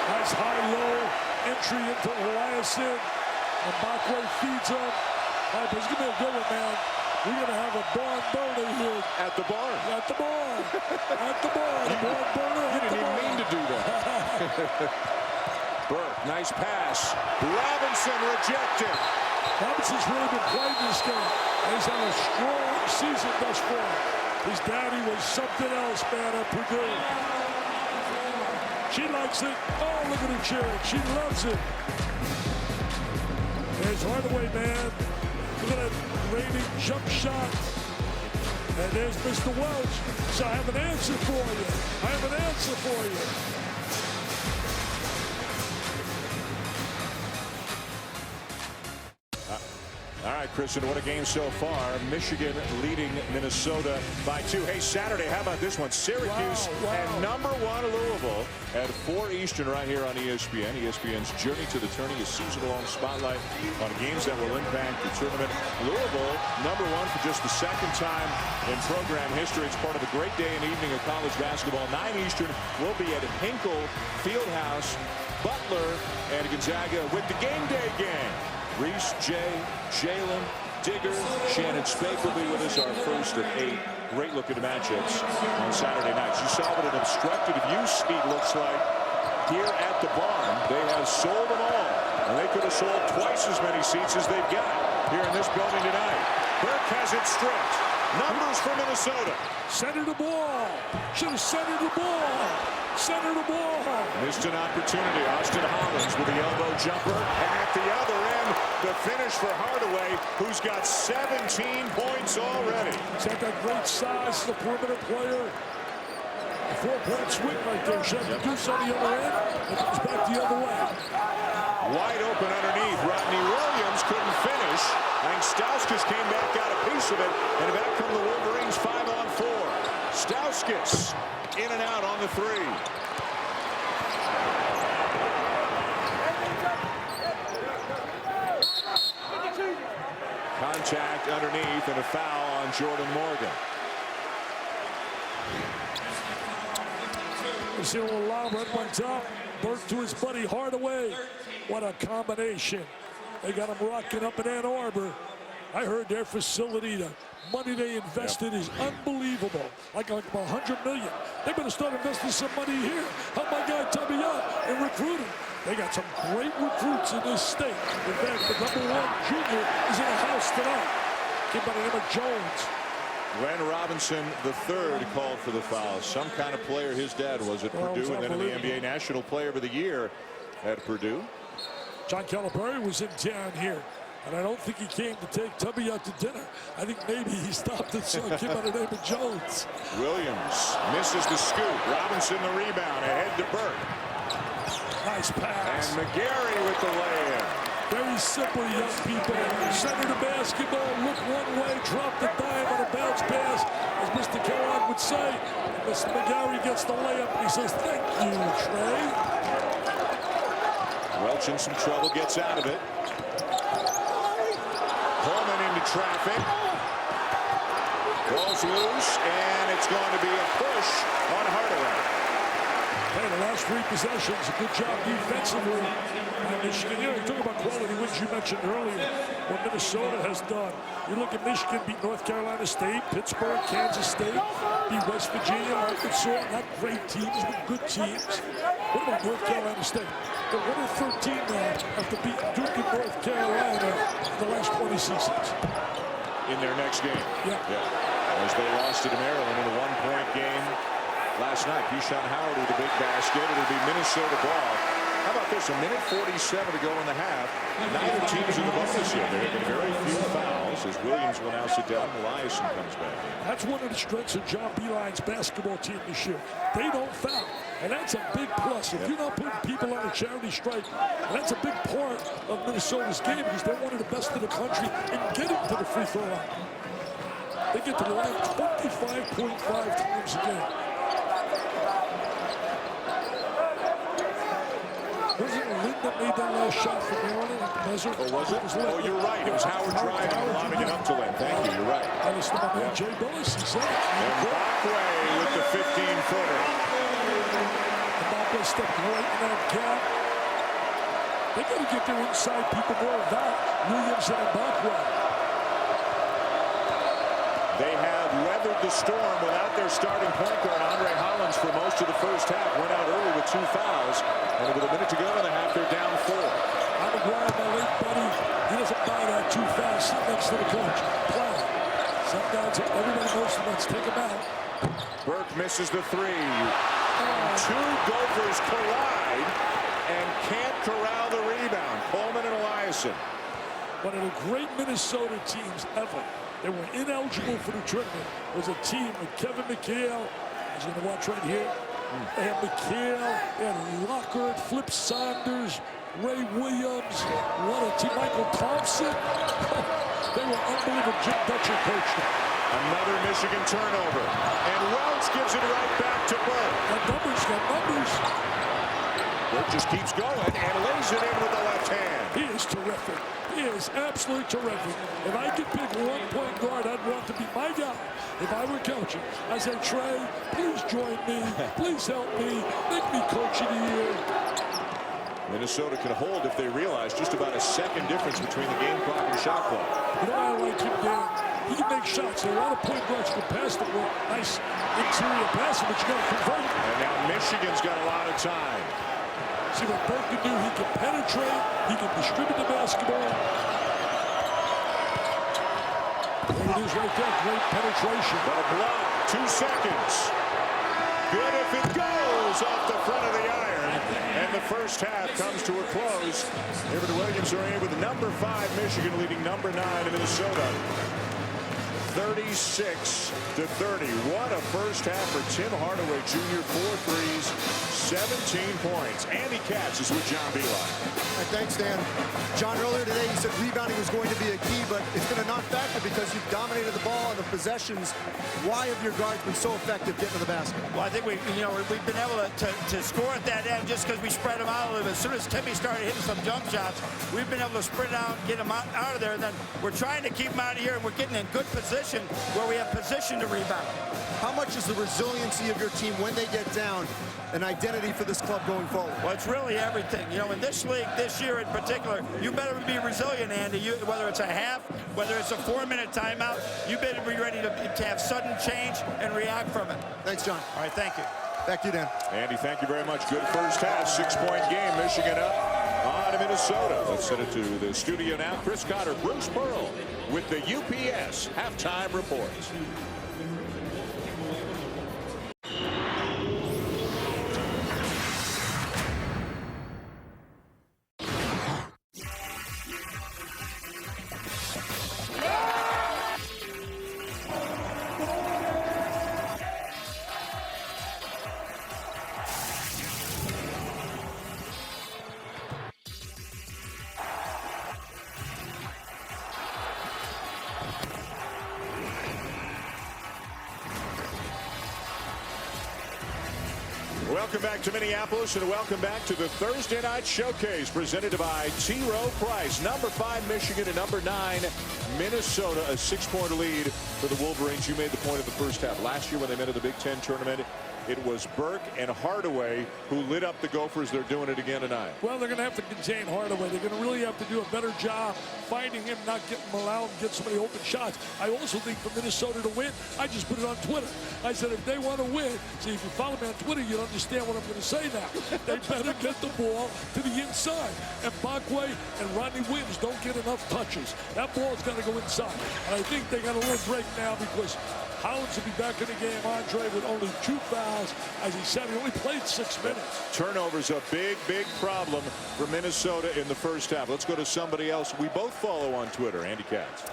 Speaker 2: Nice high-low entry into Eliason. And Bakwe feeds him. All right, but it's going to be a good one, man. We're going to have a barn burner here.
Speaker 1: At the barn.
Speaker 2: At the barn. At the barn. Barn burner.
Speaker 1: You didn't even mean to do that. Burke, nice pass. Robinson rejected.
Speaker 2: Robinson's really been playing this game. He's had a strong season thus far. His daddy was something else, man, at Purdue. She likes it. Oh, look at her cheering. She loves it. There's Hardaway, man. Look at that rating jump shot. And there's Mr. Welch. So I have an answer for you. I have an answer for you.
Speaker 1: All right, Kristen, what a game so far. Michigan leading Minnesota by 2. Hey, Saturday, how about this one? Syracuse and #1 Louisville at 4 Eastern right here on ESPN. ESPN's Journey to the Tourney, a season-long spotlight on games that will impact the tournament. Louisville, #1 for just the second time in program history. It's part of a great day and evening of college basketball. 9 Eastern will be at Hinkle Fieldhouse. Butler and Gonzaga with the game day gang. Reese, Jay, Jalen, Digger, Shannon Spake will be with us. Our first of 8 great looking matchups on Saturday nights. You saw what an obstructed view seat looks like here at the barn. They have sold them all. And they could have sold twice as many seats as they've got here in this building tonight. Burke has it stripped. Numbers for Minnesota.
Speaker 2: Center the ball. Should have centered the ball. Center the ball.
Speaker 1: Missed an opportunity. Austin Hollins with the elbow jumper. And at the other end, the finish for Hardaway, who's got 17 points already.
Speaker 2: He's got that great size, the perimeter player. A 4-point swing right there. Should have Deuce on the other end. It comes back the other way.
Speaker 1: Wide open underneath. Rodney Williams couldn't finish. I think Stauskas came back, got a piece of it, and back come the Wolverines 5-on-4. Stauskas in and out on the three. Contact underneath and a foul on Jordan Morgan.
Speaker 2: You see a little lob right on top. Burke to his buddy Hardaway. What a combination. They got him rocking up in Ann Arbor. I heard their facility, the money they invested is unbelievable. Like $100 million. They better start investing some money here. Help my guy Tubby up and recruit him. They got some great recruits in this state. In fact, the #1 junior is in the house tonight. Kid by the name of Jones.
Speaker 1: Glenn Robinson III called for the foul. Some kind of player his dad was at Purdue, and then in the NBA National Player of the Year at Purdue.
Speaker 2: John Calipari was in town here, and I don't think he came to take Tubby out to dinner. I think maybe he stopped and saw a kid by the name of Jones.
Speaker 1: Williams misses the scoop. Robinson the rebound. Ahead to Burke.
Speaker 2: Nice pass.
Speaker 1: And McGarry with the lay-in.
Speaker 2: Very simple, young people. Center the basketball, look one way, drop the dime on a bounce pass, as Mr. Kellogg would say. Mr. McGarry gets the layup, and he says, "Thank you, Trey."
Speaker 1: Welch in some trouble, gets out of it. Coleman into traffic. Ball's loose, and it's going to be a push on Hardaway.
Speaker 2: Hey, the last 3 possessions, a good job defensively by Michigan. You know, you talk about quality wins you mentioned earlier, what Minnesota has done. You look at Michigan beat North Carolina State, Pittsburgh, Kansas State, beat West Virginia, Arkansas, not great teams, but good teams. What about North Carolina State? They're 1-13 now after beating Duke and North Carolina in the last 20 seasons.
Speaker 1: In their next game.
Speaker 2: Yeah.
Speaker 1: As they lost to Maryland in a 1-point game last night. Keyshawn Howard with a big basket. It'll be Minnesota ball. How about this? 1:47 to go in the half. Neither team's in the bonus yet. They're having very few fouls as Williams will now sit down and Eliason comes back in.
Speaker 2: That's one of the strengths of John Beilein's basketball team this year. They don't foul. And that's a big plus. If you're not putting people on a charity strike, that's a big part of Minnesota's game because they're one of the best in the country in getting to the free throw line. They get to the line 25.5 times a game. Wasn't it Lynn that made that last shot for Maryland at the desert?
Speaker 1: Oh, was it? Oh, you're right. It was Howard driving and lobbing it up to Lynn. Thank you. You're right.
Speaker 2: That was my man Jay Billis. He said it.
Speaker 1: And Barkway with the 15-footer.
Speaker 2: They stepped right in that gap. They got to get their inside people more of that. Williams and Barkway.
Speaker 1: They have weathered the storm without their starting point guard, Andre Hollins, for most of the first half. Went out early with 2 fouls. And with a minute to go in the half, they're down 4.
Speaker 2: I'm McGuire, my late buddy. He doesn't buy that too fast. Sit next to the coach. Play. Sometimes everybody knows the ones. Take him out.
Speaker 1: Burke misses the 3. 2 Gophers collide and can't corral the rebound. Coleman and Eliason.
Speaker 2: One of the great Minnesota teams ever. They were ineligible for the tournament. Was a team with Kevin McHale. He's going to watch right here. They had McHale, they had Lockard, Flip Saunders, Ray Williams. What a team. Michael Thompson. They were unbelievable. Jim Dutcher coached them.
Speaker 1: Another Michigan turnover. And Welch gives it right back to Burke.
Speaker 2: Got numbers.
Speaker 1: Burke just keeps going and lays it in with the left hand.
Speaker 2: He is terrific. He is absolutely terrific. If I could pick one point guard, I'd want to be my guy. If I were coaching, I said, Trey, please join me. Please help me. Make me coach of the year.
Speaker 1: Minnesota can hold if they realize just about a second difference between the game clock and shot clock.
Speaker 2: You know what I like him, Dan? He can make shots. There are a lot of point guards who can pass the ball. Nice interior passing, but you got to convert it.
Speaker 1: And now Michigan's got a lot of time.
Speaker 2: See what Burke can do. He can penetrate. He can distribute the basketball. There it is right there. Great penetration.
Speaker 1: A block. 2 seconds. Good if it goes off the front of the iron. And the first half comes to a close. David Williams are in with number 5 Michigan leading number 9 Minnesota. 36-30. What a first half for Tim Hardaway Jr. 4 threes, 17 points. Andy Katz is with John Beeline.
Speaker 3: Thanks, Dan. John, earlier today you said rebounding was going to be a key, but it's been a non-factor because you've dominated the ball and the possessions. Why have your guards been so effective getting to the basket?
Speaker 6: Well, I think we've been able to score at that end just because we spread them out a little bit. As soon as Timmy started hitting some jump shots, we've been able to spread out, get them out of there. And then we're trying to keep them out of here, and we're getting in good position where we have position to rebound.
Speaker 3: How much is the resiliency of your team when they get down an identity for this club going forward?
Speaker 6: Well, it's really everything. You know, in this league, this year in particular, you better be resilient, Andy. Whether it's a half, whether it's a 4-minute timeout, you better be ready to have sudden change and react from it.
Speaker 3: Thanks, John.
Speaker 6: All right, thank you.
Speaker 3: Back to you, Dan.
Speaker 1: Andy, thank you very much. Good first half. 6-point game. Michigan up on to Minnesota. Let's send it to the studio now. Chris Cotter, Bruce Pearl with the UPS halftime report. Welcome back to Minneapolis and welcome back to the Thursday Night Showcase presented by T. Rowe Price. Number 5 Michigan and number 9 Minnesota, a 6-point lead for the Wolverines. You made the point in the first half. Last year when they met in the Big Ten tournament, it was Burke and Hardaway who lit up the Gophers. They're doing it again tonight.
Speaker 2: Well, they're going to have to contain Hardaway. They're going to really have to do a better job finding him, not getting him allowed to get so many open shots. I also think for Minnesota to win, I just put it on Twitter. I said if they want to win, see, if you follow me on Twitter, you'll understand what I'm going to say now. They better get the ball to the inside. And Bakwe and Rodney Williams don't get enough touches. That ball's got to go inside. And I think they got a little break now because Hollins will be back in the game. Andre with only 2 fouls. As he said, he only played 6 minutes.
Speaker 1: Turnovers a big, big problem for Minnesota in the first half. Let's go to somebody else we both follow on Twitter, Andy Katz.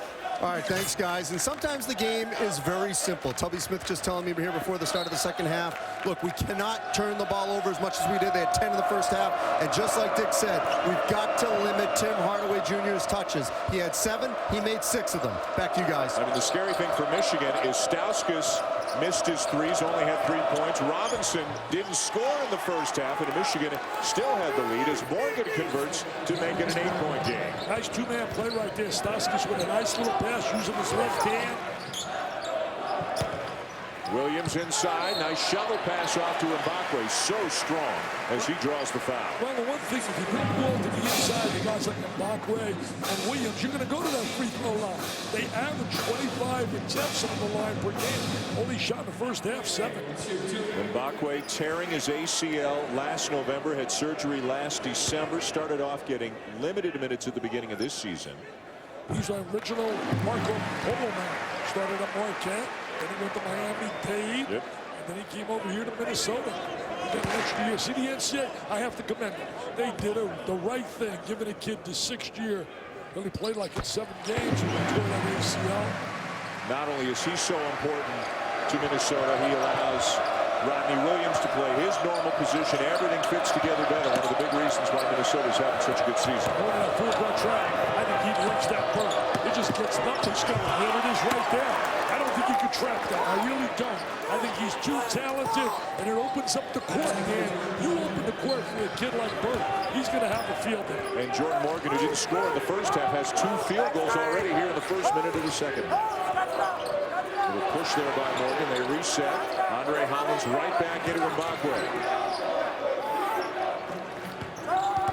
Speaker 3: All right, thanks, guys. And sometimes the game is very simple. Tubby Smith just telling me here before the start of the second half, look, we cannot turn the ball over as much as we did. They had 10 in the first half. And just like Dick said, we've got to limit Tim Hardaway Jr.'s touches. He had 7. He made 6 of them. Back to you guys.
Speaker 1: I mean, the scary thing for Michigan is Stauskas missed his threes, only had 3 points. Robinson didn't score in the first half, and Michigan still had the lead as Morgan converts to make it an 8-point game.
Speaker 2: Nice 2-man play right there. Stauskas with a nice little pass using his left hand.
Speaker 1: Williams inside. Nice shovel pass off to Mbakwe. So strong as he draws the foul.
Speaker 2: Well, the one thing, if you bring the ball to the inside, the guys like Mbakwe and Williams, you're going to go to that free throw line. They average 25 attempts on the line per game. Only shot in the first half 7.
Speaker 1: Mbakwe tearing his ACL last November, had surgery last December, started off getting limited minutes at the beginning of this season.
Speaker 2: He's an original Marco Polo man. Started at Marquette, then he went to Miami-Dade, and then he came over here to Minnesota. He got an extra year. See, the NCAA, I have to commend them. They did the right thing, giving a kid the 6th year. Only played like in 7 games and tore that ACL.
Speaker 1: Not only is he so important to Minnesota, he allows Rodney Williams to play his normal position. Everything fits together better. One of the big reasons why Minnesota's having such a good season.
Speaker 2: Going to that full-court track. I think he loves that bird. It just gets nothing going. There it is right there. I don't think he can trap that. I really don't. I think he's too talented, and it opens up the court, man. You open the court for a kid like Bird. He's going to have a field day.
Speaker 1: And Jordan Morgan, who didn't score in the first half, has 2 field goals already here in the first minute of the second. Little push there by Morgan. They reset. Andre Hollins right back into Mbakwe.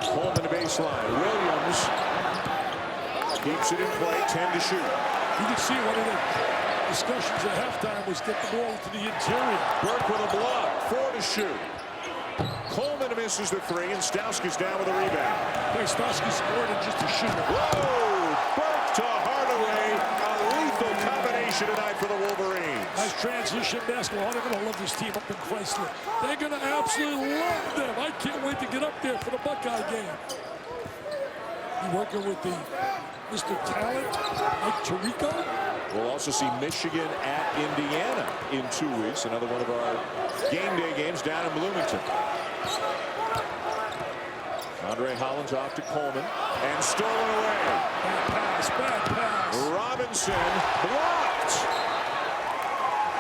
Speaker 1: Coleman to baseline. Williams keeps it in play. 10 to shoot.
Speaker 2: You can see one of the discussions at halftime was get the ball to the interior.
Speaker 1: Burke with a block. 4 to shoot. Coleman misses the three, and Stauski's down with a rebound.
Speaker 2: Hey, Stauski's more than just a shooter.
Speaker 1: Whoa! Burke to Hardaway. A lethal combination tonight for the Wolverines.
Speaker 2: Nice transition basketball. They're going to love this team up in Chrysler. They're going to absolutely love them. I can't wait to get up there for the Buckeye game. You're working with the Mr. Talent, Mike Tirico.
Speaker 1: We'll also see Michigan at Indiana in 2 weeks. Another one of our game day games down in Bloomington. Andre Hollins off to Coleman and stolen away.
Speaker 2: Bad pass.
Speaker 1: Robinson blocked.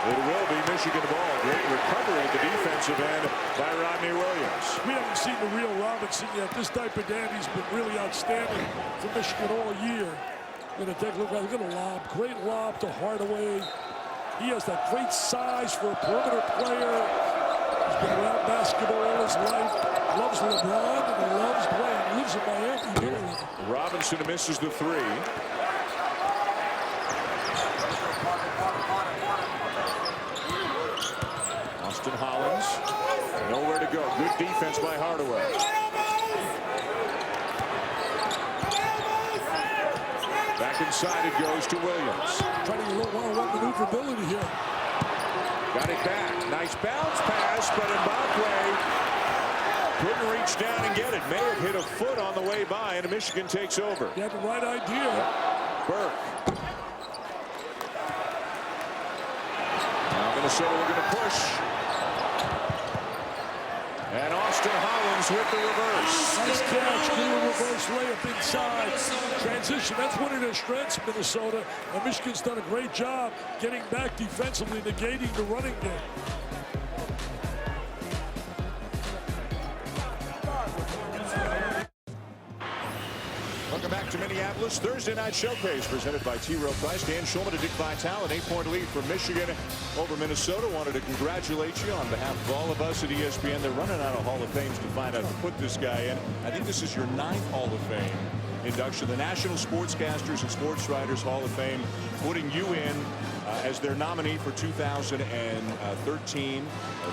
Speaker 1: It will be Michigan ball. Great recovery at the defensive end by Rodney Williams.
Speaker 2: We haven't seen the real Robinson yet. This type of dandy's been really outstanding for Michigan all year. Going to take a look at a lob. Great lob to Hardaway. He has that great size for a perimeter player. He's been around basketball all his life. Loves LeBron and he loves playing. He lives in Miami.
Speaker 1: Robinson misses the three. Austin Hollins. Nowhere to go. Good defense by Hardaway. Back inside it goes to Williams.
Speaker 2: Trying to get a little one-on-one maneuverability here.
Speaker 1: Got it back. Nice bounce pass, but Mbakwe couldn't reach down and get it. May have hit a foot on the way by, and Michigan takes over.
Speaker 2: He had the right idea.
Speaker 1: Burke. Now Minnesota looking to push. And Austin Hollins with the reverse.
Speaker 2: Nice catch. Get a reverse layup inside. Transition. That's one of their strengths, Minnesota. And Michigan's done a great job getting back defensively, negating the running game.
Speaker 1: Welcome back to Minneapolis. Thursday night showcase presented by T. Rowe Price. Dan Schulman to Dick Vitale. An 8-point lead for Michigan over Minnesota. Wanted to congratulate you on behalf of all of us at ESPN. They're running out of Hall of Fames to find out who put this guy in. I think this is your 9th Hall of Fame induction. The National Sportscasters and Sports Writers Hall of Fame putting you in as their nominee for 2013.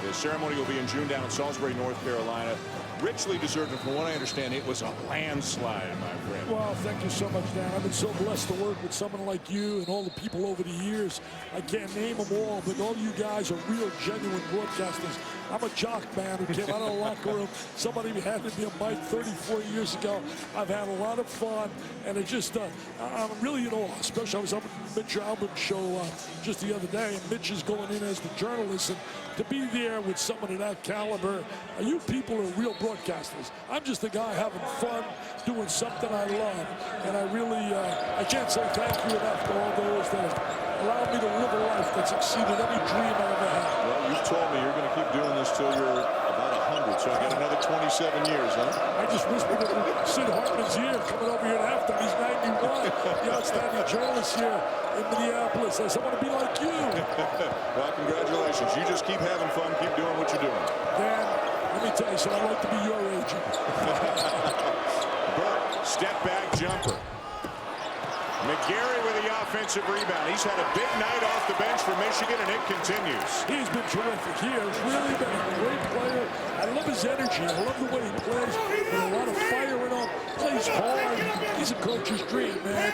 Speaker 1: The ceremony will be in June down in Salisbury, North Carolina. Richly deserved, and from what I understand, it was a landslide, my friend.
Speaker 2: Well, thank you so much, Dan. I've been so blessed to work with someone like you and all the people over the years. I can't name them all, but all you guys are real, genuine broadcasters. I'm a jock man who came out of the locker room. Somebody handed me a mic 34 years ago. I've had a lot of fun, and it just, I'm really, especially I was up at Mitch Albom's show just the other day, and Mitch is going in as the journalist, and to be there with someone of that caliber, you people are real broadcasters. I'm just a guy having fun, doing something I love, and I really, I can't say thank you enough to all those that have allowed me to live a life that's exceeded any dream I ever had.
Speaker 1: Well, you told me you're going to keep doing this till you're about 100, so I got another 27 years, huh?
Speaker 2: I just whispered in Sid Hartman's ear coming over here at halftime. He's 91, the outstanding journalist here in Minneapolis. I said, I want to be like you.
Speaker 1: Well, congratulations. You just keep having fun, keep doing what you're doing.
Speaker 2: Dan, let me tell you something. I'd like to be your agent.
Speaker 1: Burke, step back jumper. McGarry with the offensive rebound. He's had a big night off the bench for Michigan, and it continues.
Speaker 2: He's been terrific. He has really been a great player. I love his energy. I love the way he plays. With a lot of fire in him. Plays hard. He's a coach's dream, man.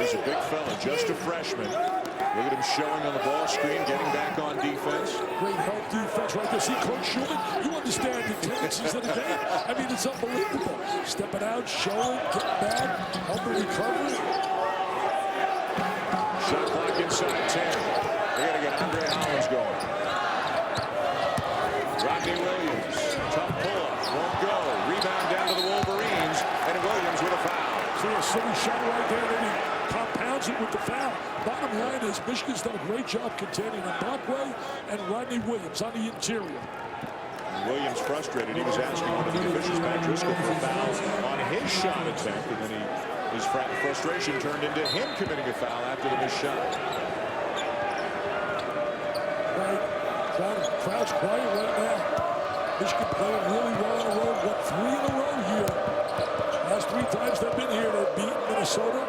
Speaker 1: He's a big fella, just a freshman. Look at him showing on the ball screen, getting back on defense.
Speaker 2: Great help defense right there. See, Coach Schulman, you understand the tendencies of the game. I mean, it's unbelievable. Stepping out, showing, getting back, helping recover.
Speaker 1: Shot clock inside 10. They got to get Andre Hollins going. Rodney Williams, tough pull-up, won't go. Rebound down to the Wolverines, and Williams with a foul.
Speaker 2: See a silly shot right there, and he compounds it with the foul. Bottom line is Michigan's done a great job containing Mbakwe and Rodney Williams on the interior.
Speaker 1: Williams frustrated. He was asking one of the officials, Matt Driscoll, for a foul on his shot attempt, and then his frustration turned into him committing a foul after the missed shot.
Speaker 2: Right. Crowd's quiet right now. Michigan playing really well in a row. Got 3 in a row here. Last 3 times they've been here, they've beaten Minnesota.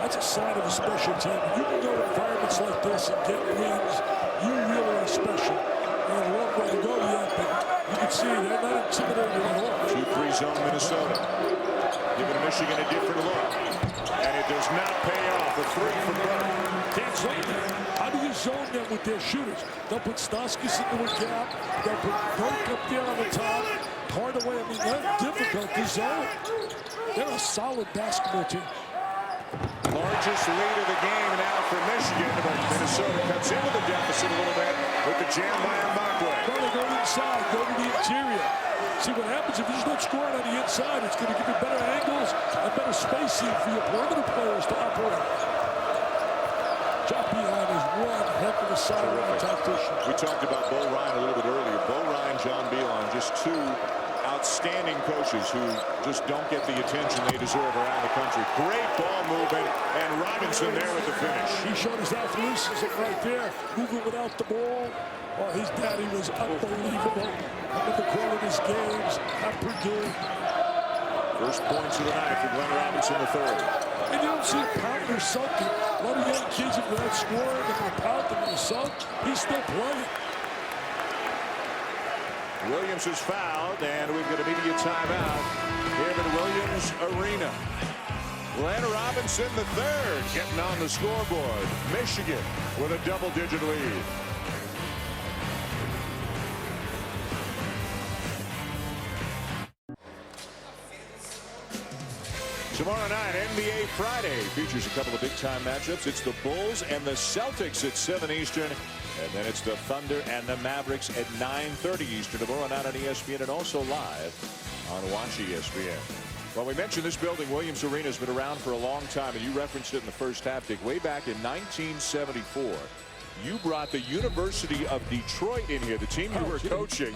Speaker 2: That's a sign of a special team. You can go to environments like this and get wins. You really are special. a long way to go yet, but you can see they're not intimidated at all.
Speaker 1: 2-3 zone Minnesota. Giving Michigan a different look. And it does not pay off. A 3 for Burke.
Speaker 2: Can't zone them. How do you zone them with their shooters? They'll put Stauskas into a gap. They'll put Burke up there on the top. Hardaway, I mean, they're difficult to zone. They're a solid basketball team.
Speaker 1: Largest lead of the game now for Michigan, but Minnesota cuts into the deficit a little bit with the jam by Mbakwe.
Speaker 2: Trying to go inside, go to the interior. See what happens if you just don't score it on the inside. It's going to give you better angles and better spacing for your perimeter players to operate. John Beeline is one heck of a sideline tactician.
Speaker 1: We talked about Bo Ryan a little bit earlier. Bo Ryan, John Beeline, just two outstanding coaches who just don't get the attention they deserve around the country. Great ball movement, and Robinson there with the finish.
Speaker 2: He showed his athleticism right there, moving without the ball. Oh, his daddy was unbelievable. I remember calling his games at Purdue.
Speaker 1: First points of the night for Glenn Robinson III.
Speaker 2: And you don't see him pounding or sulking. A lot of young kids, if they're not scoring, if they're pounding or sulk, he's still playing.
Speaker 1: Williams is fouled, and we've got immediate timeout here at Williams Arena. Glenn Robinson III getting on the scoreboard. Michigan with a double-digit lead. Tomorrow night, NBA Friday features a couple of big-time matchups. It's the Bulls and the Celtics at 7 Eastern. And then it's the Thunder and the Mavericks at 9:30 Eastern. Tomorrow night on ESPN and also live on Watch ESPN. Well, we mentioned this building, Williams Arena, has been around for a long time, and you referenced it in the first half, Dick. Way back in 1974, you brought the University of Detroit in here, the team you were coaching,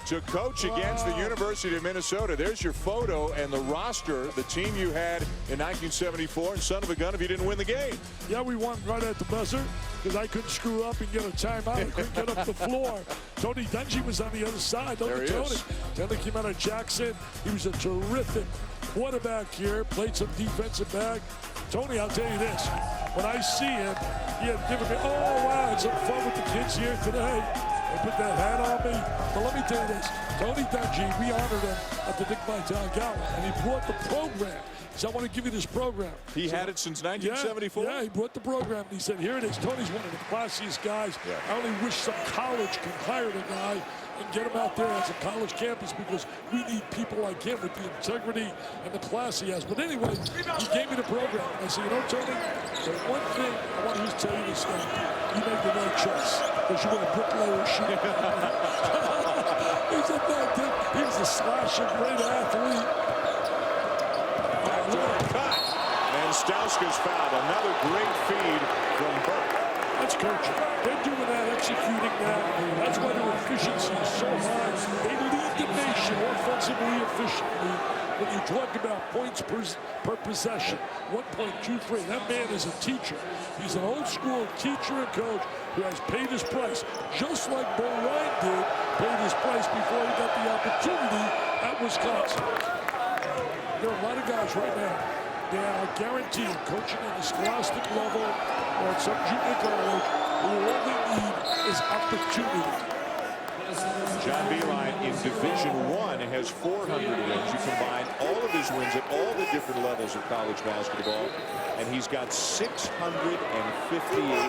Speaker 1: to coach against the University of Minnesota. There's your photo and the roster, the team you had in 1974, and son of a gun if you didn't win the game.
Speaker 2: Yeah, we won right at the buzzer because I couldn't screw up and get a timeout. I couldn't get up the floor. Tony Dungy was on the other side.
Speaker 1: There he is.
Speaker 2: Tony came out of Jackson. He was a terrific quarterback here, played some defensive back. Tony, I'll tell you this. When I see him, he had given me, oh, wow, had some fun with the kids here today. They put that hat on me. But let me tell you this. Tony Dungy, we honored him at the Dick Vitale Gala, and he brought the program. He said, I want to give you this program.
Speaker 1: He had it since 1974?
Speaker 2: Yeah, he brought the program. He said, here it is. Tony's one of the classiest guys.
Speaker 1: Yeah.
Speaker 2: I only wish some college could hire the guy and get him out there as a college campus because we need people like him with the integrity and the class he has. But anyway, he gave me the program. And I said, you know, Tony, the one thing I want to just tell you this thing. You made the right choice because you're going to bricklayer shooting. He's a bad thing. He was a slasher, great athlete.
Speaker 1: And Stauskas fouled. Another great feed from Burke.
Speaker 2: That's coaching. They're doing that, executing that. That's why their efficiency is so high. They lead the nation offensively efficiently. When you talk about points per possession, 1.23. That man is a teacher. He's an old school teacher and coach who has paid his price, just like Bo Ryan did, paid his price before he got the opportunity at Wisconsin. There are a lot of guys right now. They are guaranteed coaching at the scholastic level or at some junior college who all they need is opportunity.
Speaker 1: John Beeline in Division I has 400 wins. You combine all of his wins at all the different levels of college basketball, and he's got 658 wins.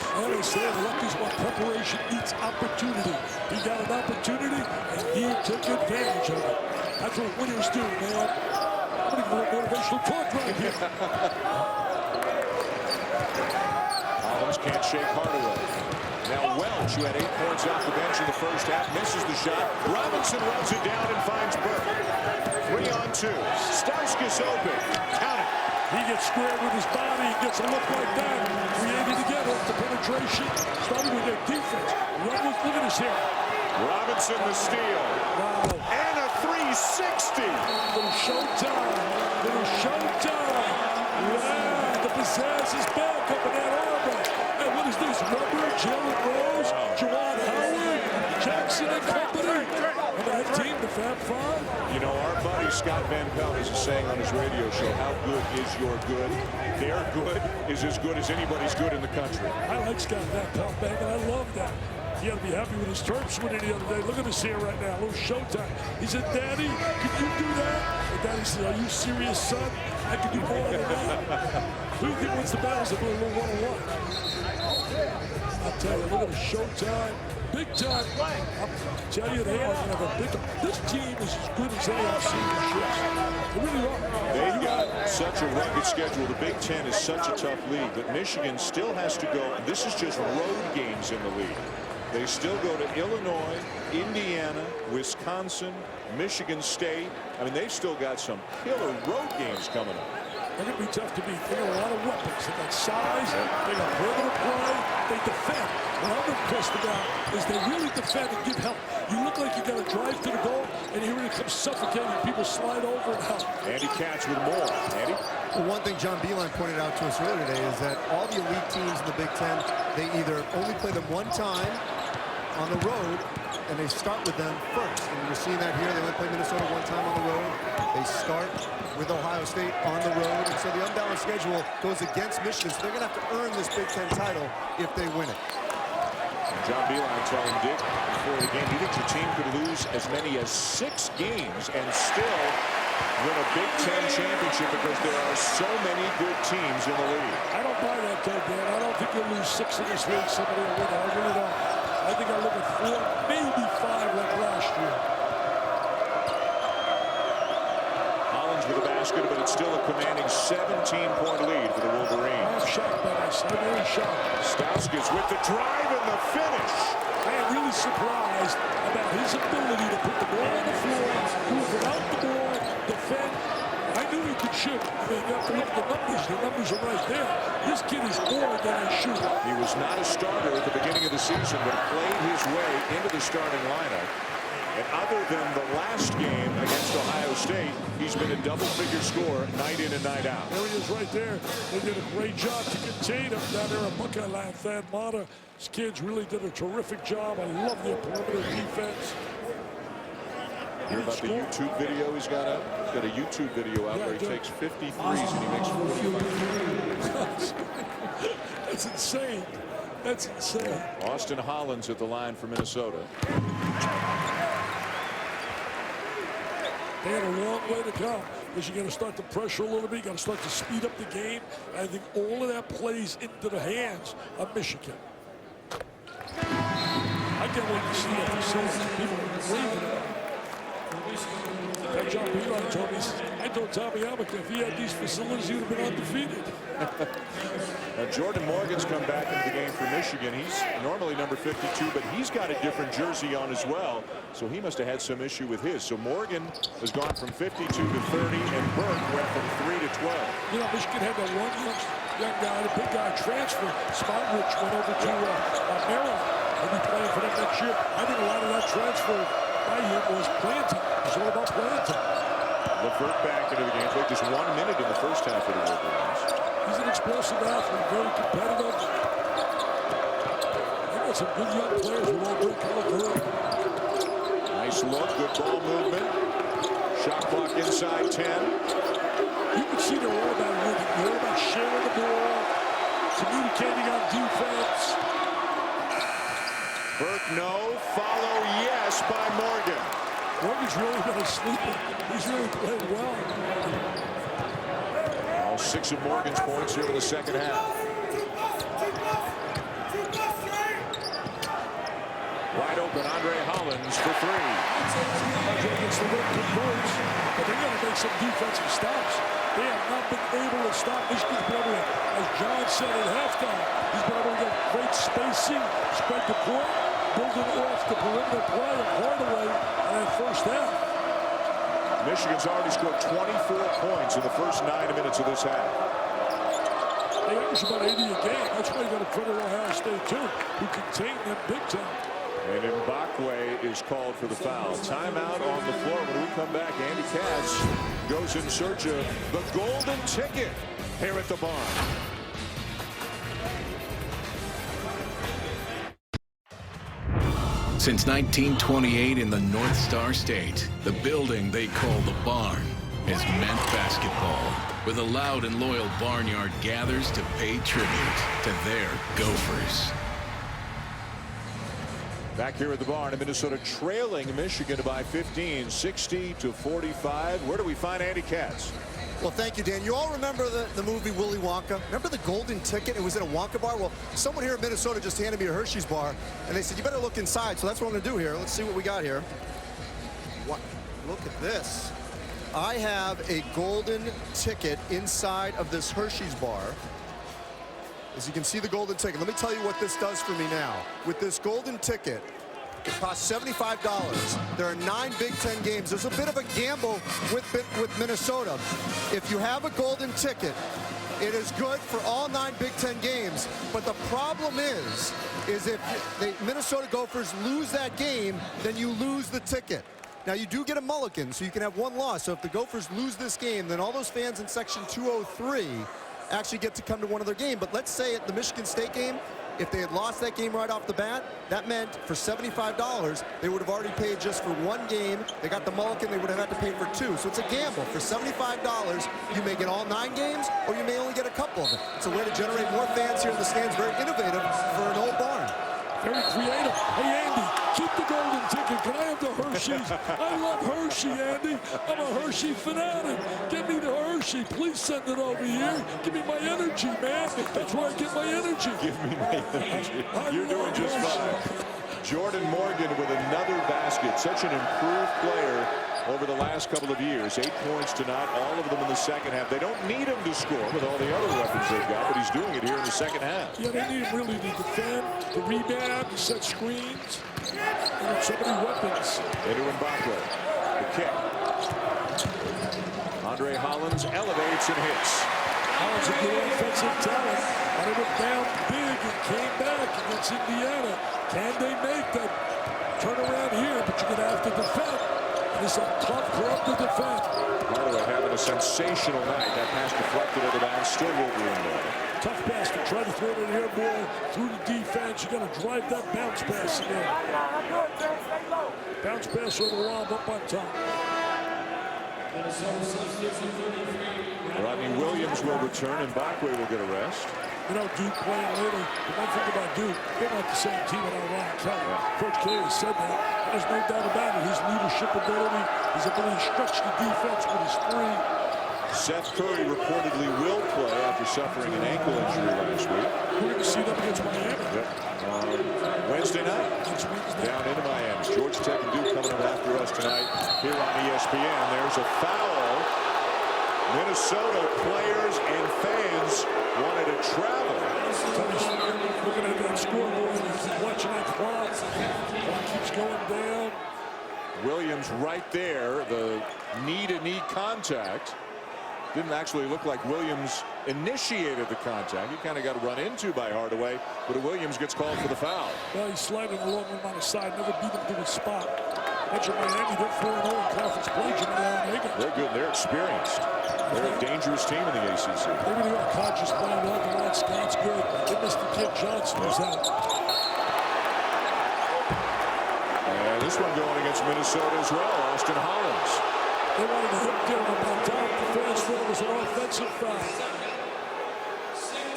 Speaker 2: I always say luck is what preparation meets opportunity. He got an opportunity, and he took advantage of it. That's what winners do, man. I'm going to give a motivational talk right here.
Speaker 1: Collins can't shake Hardaway. Now Welch, who had 8 points off the bench in the first half, misses the shot. Robinson runs it down and finds Burke. 3 on 2. Stauskas open. Count it.
Speaker 2: He gets squared with his body. He gets a look like that. Created again off the penetration. Starting with their defense. Look at his hair.
Speaker 1: Robinson the steal.
Speaker 2: Wow.
Speaker 1: And a 360.
Speaker 2: Little showtime. Little showtime. Wow. The pizzazz is back up in Ann Arbor. And what is this? Rubber, Jalen Rose, Juwan Howard, Jackson and company. And that team, the Fab Five.
Speaker 1: You know, our buddy Scott Van Pelt is saying on his radio show, how good is your good? Their good is as good as anybody's good in the country.
Speaker 2: I like Scott Van Pelt, man, and I love that. He had to be happy with his Terps winning the other day. Look at this here right now, a little showtime. He said, Daddy, can you do that? And Daddy said, are you serious, son? I can do more than that. Who do you think wins the battles if we're a little one-on-one? I'll tell you, look at the showtime. Big time. I'll tell you, they are going to have a big time. This team is as good as any I've seen in years. They really are.
Speaker 1: They've got such a rugged schedule. The Big Ten is such a tough league, but Michigan still has to go. And this is just road games in the league. They still go to Illinois, Indiana, Wisconsin, Michigan State. I mean, they've still got some killer road games coming up.
Speaker 2: They're going to be tough to beat. They got a lot of weapons. They got size. They got perimeter play. They defend. What I'm impressed about is they really defend and give help. You look like you got to drive to the goal, and here it comes suffocating. People slide over and help.
Speaker 1: Andy Katz with more. Andy?
Speaker 3: Well, one thing John Beilein pointed out to us earlier today is that all the elite teams in the Big Ten, they either only play them one time on the road, and they start with them first. And you're seeing that here. They only play Minnesota one time on the road. They start with Ohio State on the road. And so the unbalanced schedule goes against Michigan. So they're going to have to earn this Big Ten title if they win it.
Speaker 1: And John Beilein telling Dick before the game, he thinks the team could lose as many as 6 games and still win a Big Ten championship because there are so many good teams in the league.
Speaker 2: I don't buy that, though, Dan. I don't think you'll lose 6 in this league. Somebody will win it. I really don't. I think I'll look at 4, maybe 5 like last year.
Speaker 1: Hollins with a basket, but it's still a commanding 17-point lead for the Wolverines.
Speaker 2: I'm shocked by this. I'm really shocked.
Speaker 1: Stauskas with the drive and the finish.
Speaker 2: I am really surprised about his ability to put the ball on the floor, move without the ball, defend. I knew he could shoot. I mean, you have to look at the numbers. The numbers are right there. This kid is more than a shooter.
Speaker 1: He was not a starter at the beginning of the season, but played his way into the starting lineup. And other than the last game against Ohio State, he's been a double-figure scorer night in and night out.
Speaker 2: There he is right there. They did a great job to contain him down there at Buckeye Land. Thad Matta, his kids really did a terrific job. I love their perimeter defense.
Speaker 1: Hear about the YouTube video he's got up? He's got a YouTube video out where he takes 50 threes and he makes 45.
Speaker 2: That's insane. That's insane.
Speaker 1: Austin Hollins at the line for Minnesota.
Speaker 2: They had a long way to go because you got to start to pressure a little bit. You got to start to speed up the game. I think all of that plays into the hands of Michigan. I can't wait to see that facility. People are raving about it. That John Beilein told me, I told Tommy Almack, if he had these facilities, he would have been undefeated.
Speaker 1: Now, Jordan Morgan's come back into the game for Michigan. He's normally number 52, but he's got a different jersey on as well, so he must have had some issue with his. So Morgan has gone from 52 to 30, and Burke went from 3 to 12.
Speaker 2: You know, Michigan had that one young guy, the big guy transfer. Spotrich went over to Maryland. He'll be playing for them next year. I think a lot of that transfer by him was playing time. It's all about playing time.
Speaker 1: LeVert back into the game. Played just 1 minute in the first half of the Wolverines.
Speaker 2: He's an explosive athlete, very competitive. They got some good young players who all good color.
Speaker 1: Nice look, good ball movement. Shot clock inside 10.
Speaker 2: You can see they're all about winning. They're all about sharing the ball, communicating on defense.
Speaker 1: Burke, no. Follow, yes, by Morgan.
Speaker 2: Morgan's really been a sleeper. He's really played well.
Speaker 1: All 6 of Morgan's points here in the second half. Wide open, Andre Hollins for 3.
Speaker 2: Andre gets the win, converts, but they got to make some defensive stops. They have not been able to stop Michigan's been able to, as John said at halftime, he's been able to get great spacing, spread the court, building off the perimeter play of Hardaway in that first half.
Speaker 1: Michigan's already scored 24 points in the first 9 minutes of this half.
Speaker 2: They average about 80 a game. That's why you got to credit Ohio State, too, who contained them big time.
Speaker 1: And Mbakwe is called for the foul. Timeout on the floor. When we come back, Andy Katz goes in search of the golden ticket here at the barn.
Speaker 7: Since 1928 in the North Star State, the building they call the barn has meant basketball, where the loud and loyal barnyard gathers to pay tribute to their Gophers.
Speaker 1: Back here at the barn, Minnesota trailing Michigan by 15, 60-45. Where do we find Andy Katz?
Speaker 3: Well, thank you, Dan. You all remember the movie Willy Wonka? Remember the golden ticket? It was in a Wonka bar. Well, someone here in Minnesota just handed me a Hershey's bar, and they said, you better look inside. So that's what I'm going to do here. Let's see what we got here. What? Look at this. I have a golden ticket inside of this Hershey's bar. As you can see the golden ticket. Let me tell you what this does for me now. With this golden ticket, it costs $75. There are 9 Big Ten games. There's a bit of a gamble with Minnesota. If you have a golden ticket, it is good for all 9 Big Ten games. But the problem is if the Minnesota Gophers lose that game, then you lose the ticket. Now, you do get a mulligan, so you can have 1 loss. So if the Gophers lose this game, then all those fans in Section 203 actually get to come to one other game. But let's say at the Michigan State game, if they had lost that game right off the bat, that meant for $75, they would have already paid just for 1 game. They got the mulligan, they would have had to pay for 2. So it's a gamble. For $75, you may get all 9 games, or you may only get a couple of them. It's a way to generate more fans here in the stands. Very innovative for an old barn.
Speaker 2: Very creative. Hey, Andy, keep the golden ticket. Can I have the Hershey's? I love Hershey, Andy. I'm a Hershey fanatic. Give me the Hershey. Please send it over here. Give me my energy, man. That's where I get my energy.
Speaker 1: Give me my energy. You're doing just fine. Jordan Morgan with another basket. Such an improved player over the last couple of years. 8 points tonight, all of them in the second half. They don't need him to score with all the other weapons they've got, but he's doing it here in the second half.
Speaker 2: Yeah, they need him really to defend, the rebound, set screens, and so many weapons.
Speaker 1: Into Mbakwe. The kick. Andre Hollins elevates and hits.
Speaker 2: Hollins a good offensive talent. And it went down big and came back against Indiana. Can they make that turnaround here? But you're going to have to defend. It's a tough club to defend.
Speaker 1: Hardaway having a sensational night. That pass deflected out of bounds. Still won't be in there.
Speaker 2: Tough pass to try to throw an air ball through the defense. You got to drive that bounce pass in there. Bounce pass over the lob up on top.
Speaker 1: Rodney Williams will return and Mbakwe will get a rest.
Speaker 2: You know, Duke playing later. The one thing about Duke, they're not the same team without Ron Kelly. Coach K has said that. There's no doubt about it. His leadership ability, his ability to stretch the defense with his 3.
Speaker 1: Seth Curry reportedly will play after suffering an ankle injury last week.
Speaker 2: We're going to see them against Miami.
Speaker 1: Yep. Wednesday night. Down into Miami. Georgia Tech and Duke coming up after us tonight here on ESPN. There's a foul. Minnesota players and fans wanted to travel.
Speaker 2: Looking at that scoreboard, watching that clock. Clock keeps going down.
Speaker 1: Williams right there. The knee-to-knee contact. Didn't actually look like Williams initiated the contact. He kind of got run into by Hardaway, but Williams gets called for the foul.
Speaker 2: Well, he's sliding along him on the side. Never beat him to his spot. That's your Miami. They're 4-0 in conference play.
Speaker 1: They're good. They're experienced. They're a dangerous team in the ACC.
Speaker 2: They really are conscious playing well. Deron Scott's good. They missed the kid Johnson who's out.
Speaker 1: And this one going against Minnesota as well. Austin Hollins.
Speaker 2: They wanted to hit him up on top. The fans thought it was an offensive foul.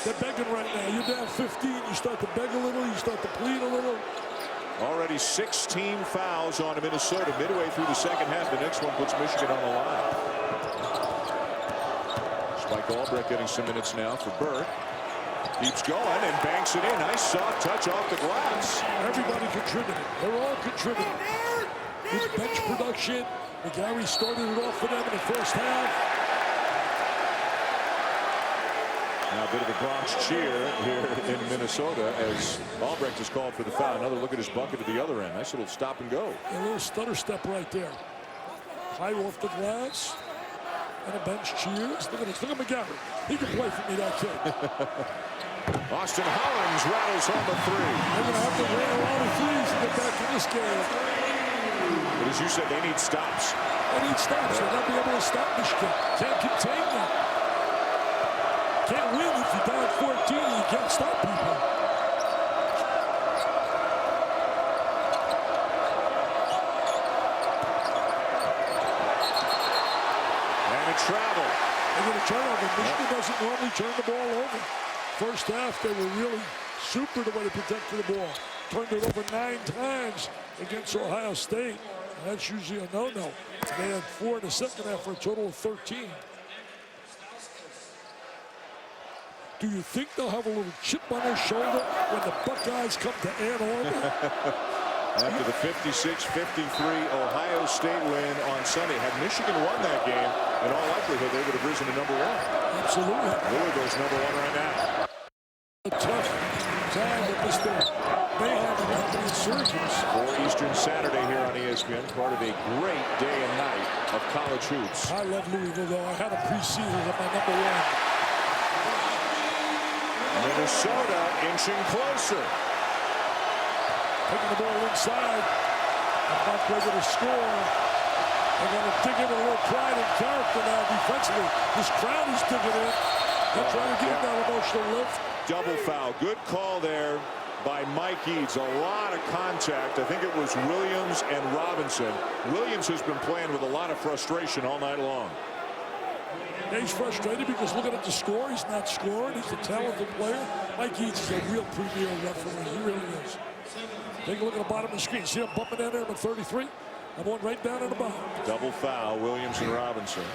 Speaker 2: They're begging right now. You're down 15. You start to beg a little. You start to plead a little.
Speaker 1: Already 16 fouls on Minnesota midway through the second half. The next one puts Michigan on the line. Spike Albrecht getting some minutes now for Burke. Keeps going and banks it in. Nice soft touch off the glass.
Speaker 2: Everybody contributed. They're all contributing. Good bench production. McGarry started it off for them in the first half.
Speaker 1: Now a bit of a Bronx cheer here in Minnesota as Albrecht is called for the foul. Another look at his bucket at the other end. Nice little stop and go.
Speaker 2: A little stutter step right there. High off the glass. And a bench cheers. Look at this. Look at McGarry. He can play for me, that kid.
Speaker 1: Austin Hollins rattles home a 3.
Speaker 2: They're going to have to win a lot of threes to get back in this game.
Speaker 1: But as you said, they need stops.
Speaker 2: They need stops. They're not be able to stop Michigan. Can't contain them. Can't win if you're down 14 and you can't stop people.
Speaker 1: And a travel.
Speaker 2: They're going to turn over. Michigan doesn't normally turn the ball over. First half, they were really super the way they protected the ball. turned it over 9 times against Ohio State. That's usually a no-no. They had 4 in the second half for a total of 13. Do you think they'll have a little chip on their shoulder when the Buckeyes come to Ann Arbor?
Speaker 1: After the 56-53 Ohio State win on Sunday, had Michigan won that game, in all likelihood, they would have risen to #1.
Speaker 2: Absolutely.
Speaker 1: Louisville's #1 right now.
Speaker 2: A tough time with Mr. Mayhem and company Syracuse.
Speaker 1: 4 Eastern Saturday here on ESPN, part of a great day and night of college hoops.
Speaker 2: I love Louisville, though. I had a preseason as my #1.
Speaker 1: Minnesota inching closer.
Speaker 2: Taking the ball inside. And not ready to score. They're going to dig in a little pride and character now defensively. This crowd is digging in. They're trying to give them that emotional lift.
Speaker 1: Double foul. Good call there by Mike Eads. A lot of contact. I think it was Williams and Robinson. Williams has been playing with a lot of frustration all night long.
Speaker 2: He's frustrated because looking at the score, he's not scoring. He's a talented player. Mike Eads is a real premier referee. He really is. Take a look at the bottom of the screen. See him bumping down there at 33? I'm going right down at the bottom.
Speaker 1: Double foul, Williams and Robinson.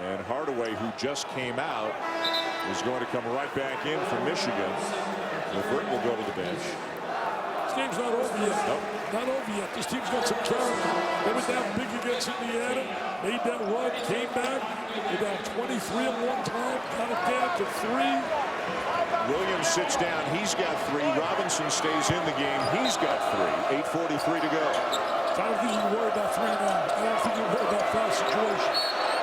Speaker 1: And Hardaway, who just came out, is going to come right back in for Michigan. LeVert will go to the bench.
Speaker 2: This game's not over yet.
Speaker 1: Nope.
Speaker 2: Not over yet. This team's got some character. They were down big against Indiana. Made that run, came back. They're down 23 at one time. Got it down to 3.
Speaker 1: Williams sits down. He's got 3. Robinson stays in the game. He's got 3. 8:43 to go.
Speaker 2: I don't think you can worry about 3 now. I don't think you can worry about foul situation.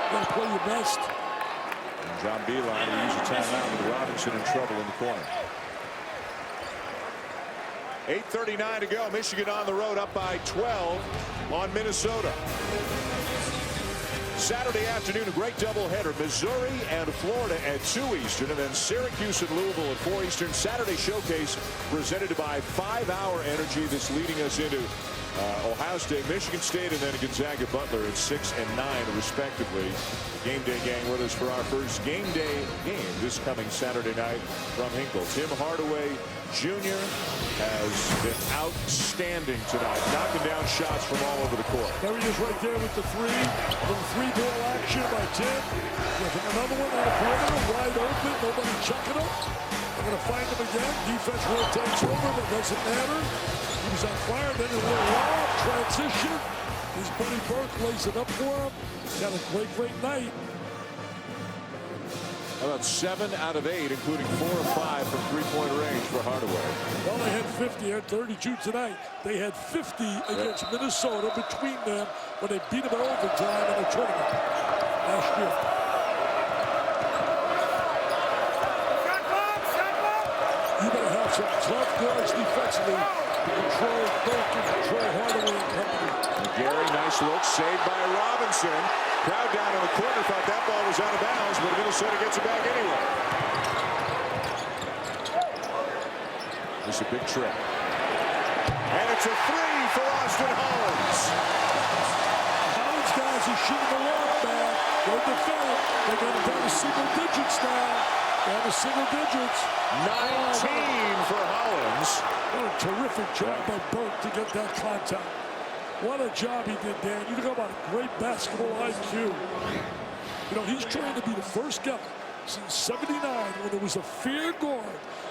Speaker 2: You got to play your best.
Speaker 1: And John Beilein will use a timeout with Robinson in trouble in the corner. 8:39 to go. Michigan on the road up by 12 on Minnesota. Saturday afternoon, a great doubleheader. Missouri and Florida at 2 Eastern, and then Syracuse and Louisville at 4 Eastern. Saturday showcase presented by 5 Hour Energy. This leading us into Ohio State, Michigan State, and then Gonzaga Butler at 6 and 9, respectively. Game Day gang with us for our first game day game this coming Saturday night from Hinkle. Tim Hardaway Jr. has been outstanding tonight, knocking down shots from all over the court.
Speaker 2: There he is right there with the 3. Little 3-ball action by Tim. With another one on the perimeter, wide open, nobody chucking him. They're going to find him again. Defense rotates over, but doesn't matter. He was on fire, then a little lob, transition. His buddy Burke lays it up for him. He's had a great, great night.
Speaker 1: About 7 out of 8, including 4 of 5 from three-point range for Hardaway.
Speaker 2: Well, they had 50, they had 32 tonight. They had 50 against Minnesota between them when they beat them in overtime in the tournament last year. You better have some tough guards defensively to control Burke and control Hardaway and company.
Speaker 1: Gary, nice look, saved by Robinson. Crowd down in the corner thought that ball was out of bounds, but Minnesota gets it back anyway. This is a big trip. And it's a 3 for Austin Hollins.
Speaker 2: Hollins guys are shooting the rock back. They're defending. They got it down to single digits now. Down to single digits.
Speaker 1: 19 for Hollins.
Speaker 2: What a terrific job by Burke to get that contact. What a job he did, Dan. You talk about a great basketball IQ. You know, he's trying to be the first guy since '79 when there was a fair guard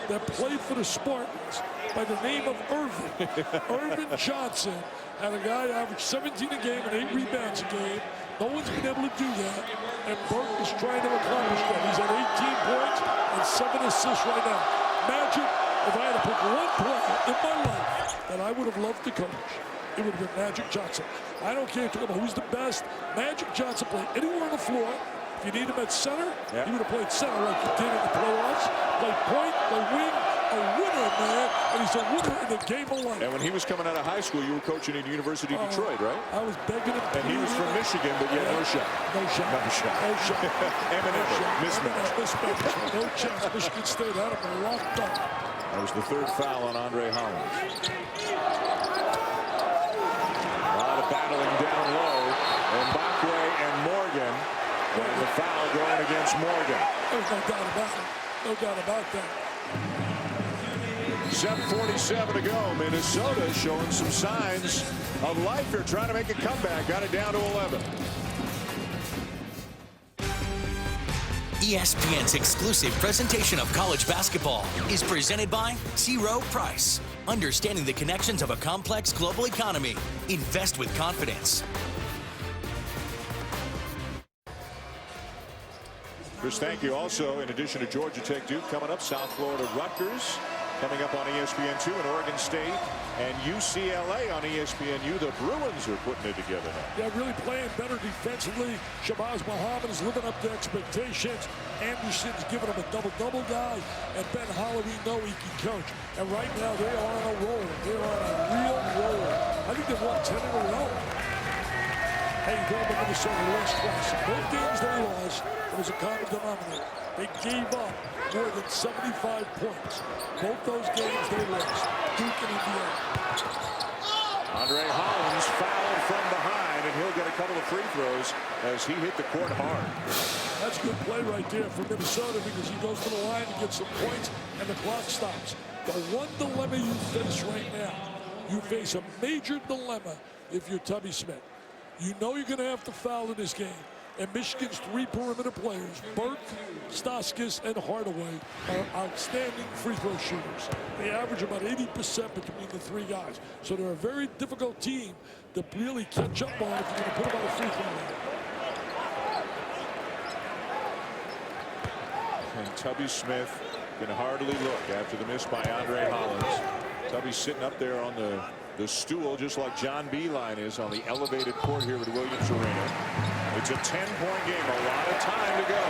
Speaker 2: that played for the Spartans by the name of Irvin. Irvin Johnson had a guy average 17 a game and 8 rebounds a game. No one's been able to do that, and Burke is trying to accomplish that. He's at 18 points and 7 assists right now. Imagine if I had to pick one player in my life that I would have loved to coach, it would have been Magic Johnson. I don't care about who's the best. Magic Johnson played anywhere on the floor. If you need him at center, he would have played center like he did in the playoffs. Played point, played wing, a winner, man. And he's a winner in the game of life.
Speaker 1: And when he was coming out of high school, you were coaching at the University of Detroit, right?
Speaker 2: I was begging him.
Speaker 1: And he was from Michigan, but yet no shot.
Speaker 2: No shot.
Speaker 1: No shot.
Speaker 2: No shot.
Speaker 1: M&M, mismatch.
Speaker 2: Mismatch. No chance. Michigan State out of a locked up.
Speaker 1: That was the 3rd foul on Andre Hollins. A lot of battling down low. Mbakwe and Morgan. And the foul going against Morgan.
Speaker 2: There's no doubt about it. No doubt about that.
Speaker 1: 7:47 to go. Minnesota showing some signs of life. They're trying to make a comeback. Got it down to 11.
Speaker 4: ESPN's exclusive presentation of college basketball is presented by T. Rowe Price. Understanding the connections of a complex global economy. Invest with confidence.
Speaker 1: Chris, thank you. Also, in addition to Georgia Tech, Duke coming up, South Florida, Rutgers coming up on ESPN2, and Oregon State and UCLA on ESPNU. The Bruins are putting it together now.
Speaker 2: Yeah, really playing better defensively. Shabazz Muhammad is living up to expectations. Anderson's giving him a double-double guy, and Ben Holler, we know he can coach. And right now, they are on a roll. They are on a real roll. I think they've won 10 in a row. Hey, go to Minnesota lost twice. Both games they lost, it was a common denominator. They gave up more than 75 points. Both those games they lost. Duke and Indiana.
Speaker 1: Andre Hollins fouled from behind, and he'll get a couple of free throws as he hit the court hard.
Speaker 2: That's good play right there for Minnesota because he goes to the line to get some points, and the clock stops. The one dilemma you face right now, you face a major dilemma if you're Tubby Smith. You know you're going to have to foul in this game. And Michigan's three perimeter players, Burke, Stauskas, and Hardaway, are outstanding free throw shooters. They average about 80% between the three guys. So they're a very difficult team to really catch up on if you're going to put them on a free throw line.
Speaker 1: And Tubby Smith can hardly look after the miss by Andre Hollins. Tubby's sitting up there on the stool just like John Beeline is on the elevated court here at Williams Arena. It's a 10-point game, a lot of time to go.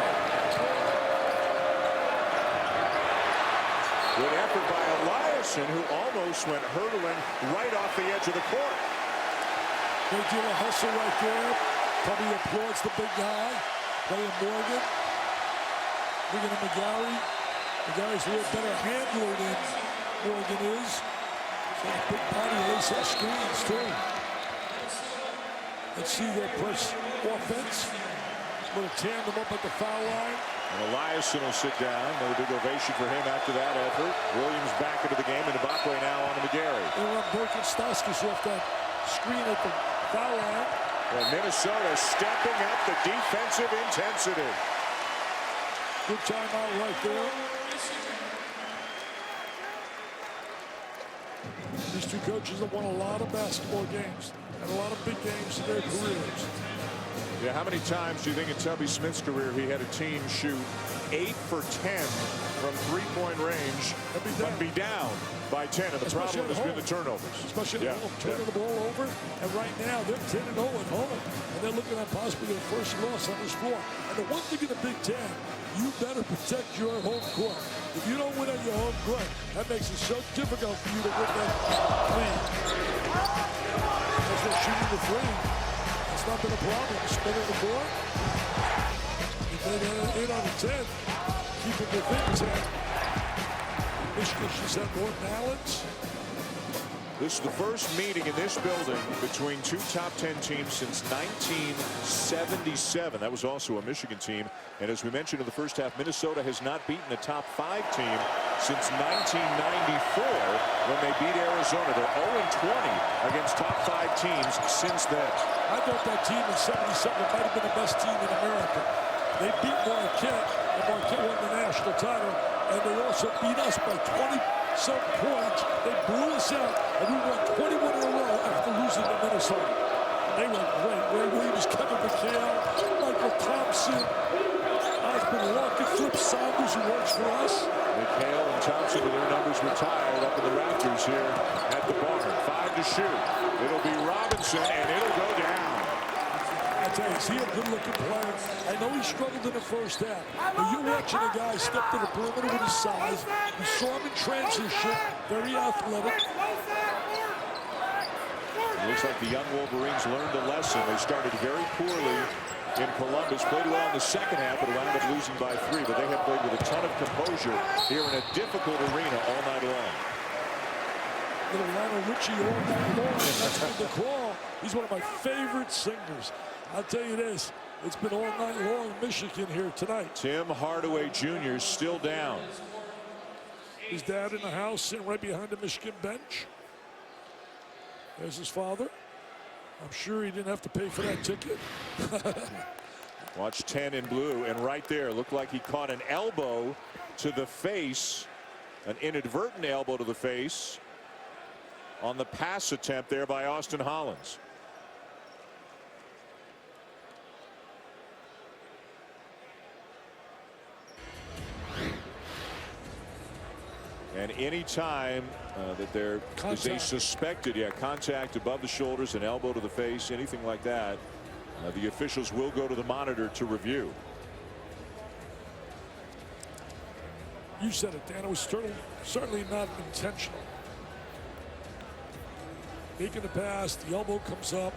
Speaker 1: Good effort by Eliason, who almost went hurdling right off the edge of the court.
Speaker 2: Great deal of hustle right there. Tubby applauds the big guy, playing Morgan. Looking at McGarry. McGarry's a little better handler than Morgan is. So a big body lace up screens, too. Let's see their press offense. A little tandem up at the foul line.
Speaker 1: And Eliason will sit down. Another big ovation for him after that effort. Williams back into the game, and Ibakwe now on to McGarry.
Speaker 2: They run Burke and Stauskas off that screen at the foul line.
Speaker 1: And Minnesota stepping up the defensive intensity.
Speaker 2: Good timeout right there. These two coaches have won a lot of basketball games and a lot of big games in their careers.
Speaker 1: Yeah, how many times do you think in Tubby Smith's career he had a team shoot 8 for 10 from three-point range but be down by 10? And the problem has been the turnovers.
Speaker 2: Especially at home, turning the ball over. And right now, they're 10-0 at home. And they're looking at possibly their first loss on this floor. And the one thing in the Big Ten, you better protect your home court. If you don't win on your home court, that makes it so difficult for you to win that lead. As they're shooting the three, it's not been a problem. Spinning the board. If they had 8 out of 10, keep it within 10. Michigan should have more balance.
Speaker 1: This is the first meeting in this building between two top 10 teams since 1977. That was also a Michigan team. And as we mentioned in the first half, Minnesota has not beaten a top 5 team since 1994 when they beat Arizona. They're 0-20 against top 5 teams since then.
Speaker 2: I thought that team in 77 might have been the best team in America. They beat Marquette, and Marquette won the national title, and they also beat us by 20-some points. They blew us out, and we won 21 in a row after losing to Minnesota. They were great. Ray Williams, Kevin McHale, Michael Thompson, Osborne Walker, Flip Saunders, who works for us.
Speaker 1: McHale and Thompson with their numbers retired up in the rafters here at the barn. 5 to shoot. It'll be Robinson, and it'll go down.
Speaker 2: I tell you, is he a good-looking player? I know he struggled in the first half, but you're watching a guy step to the perimeter with his size. You saw him in transition, very athletic.
Speaker 1: It looks like the young Wolverines learned a lesson. They started very poorly in Columbus, played well in the second half, but wound up losing by 3. But they have played with a ton of composure here in a difficult arena all night long.
Speaker 2: Little Lionel Richie all night long. That's been the call. He's one of my favorite singers. I'll tell you this, it's been all night long Michigan here tonight.
Speaker 1: Tim Hardaway Jr. still down.
Speaker 2: His dad in the house, sitting right behind the Michigan bench. There's his father. I'm sure he didn't have to pay for that ticket.
Speaker 1: Watch 10 in blue, and right there, looked like he caught an elbow to the face, an inadvertent elbow to the face on the pass attempt there by Austin Hollins. And any time that there is a suspected contact above the shoulders, an elbow to the face, anything like that, the officials will go to the monitor to review.
Speaker 2: You said it, Dan. It was certainly not intentional. Making the pass, the elbow comes up.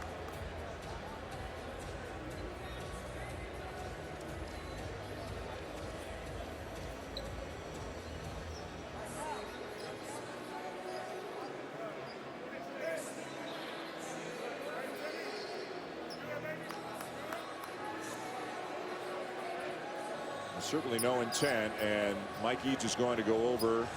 Speaker 1: Certainly no intent, and Mike Eads is going to go over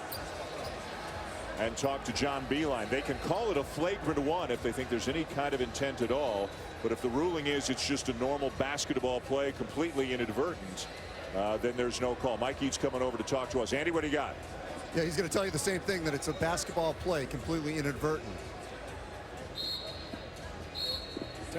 Speaker 1: and talk to John Beilein. They can call it a flagrant one if they think there's any kind of intent at all, but if the ruling is it's just a normal basketball play, completely inadvertent, then there's no call. Mike Eads coming over to talk to us. Andy, what do you got?
Speaker 3: Yeah, he's going to tell you the same thing, that it's a basketball play, completely inadvertent.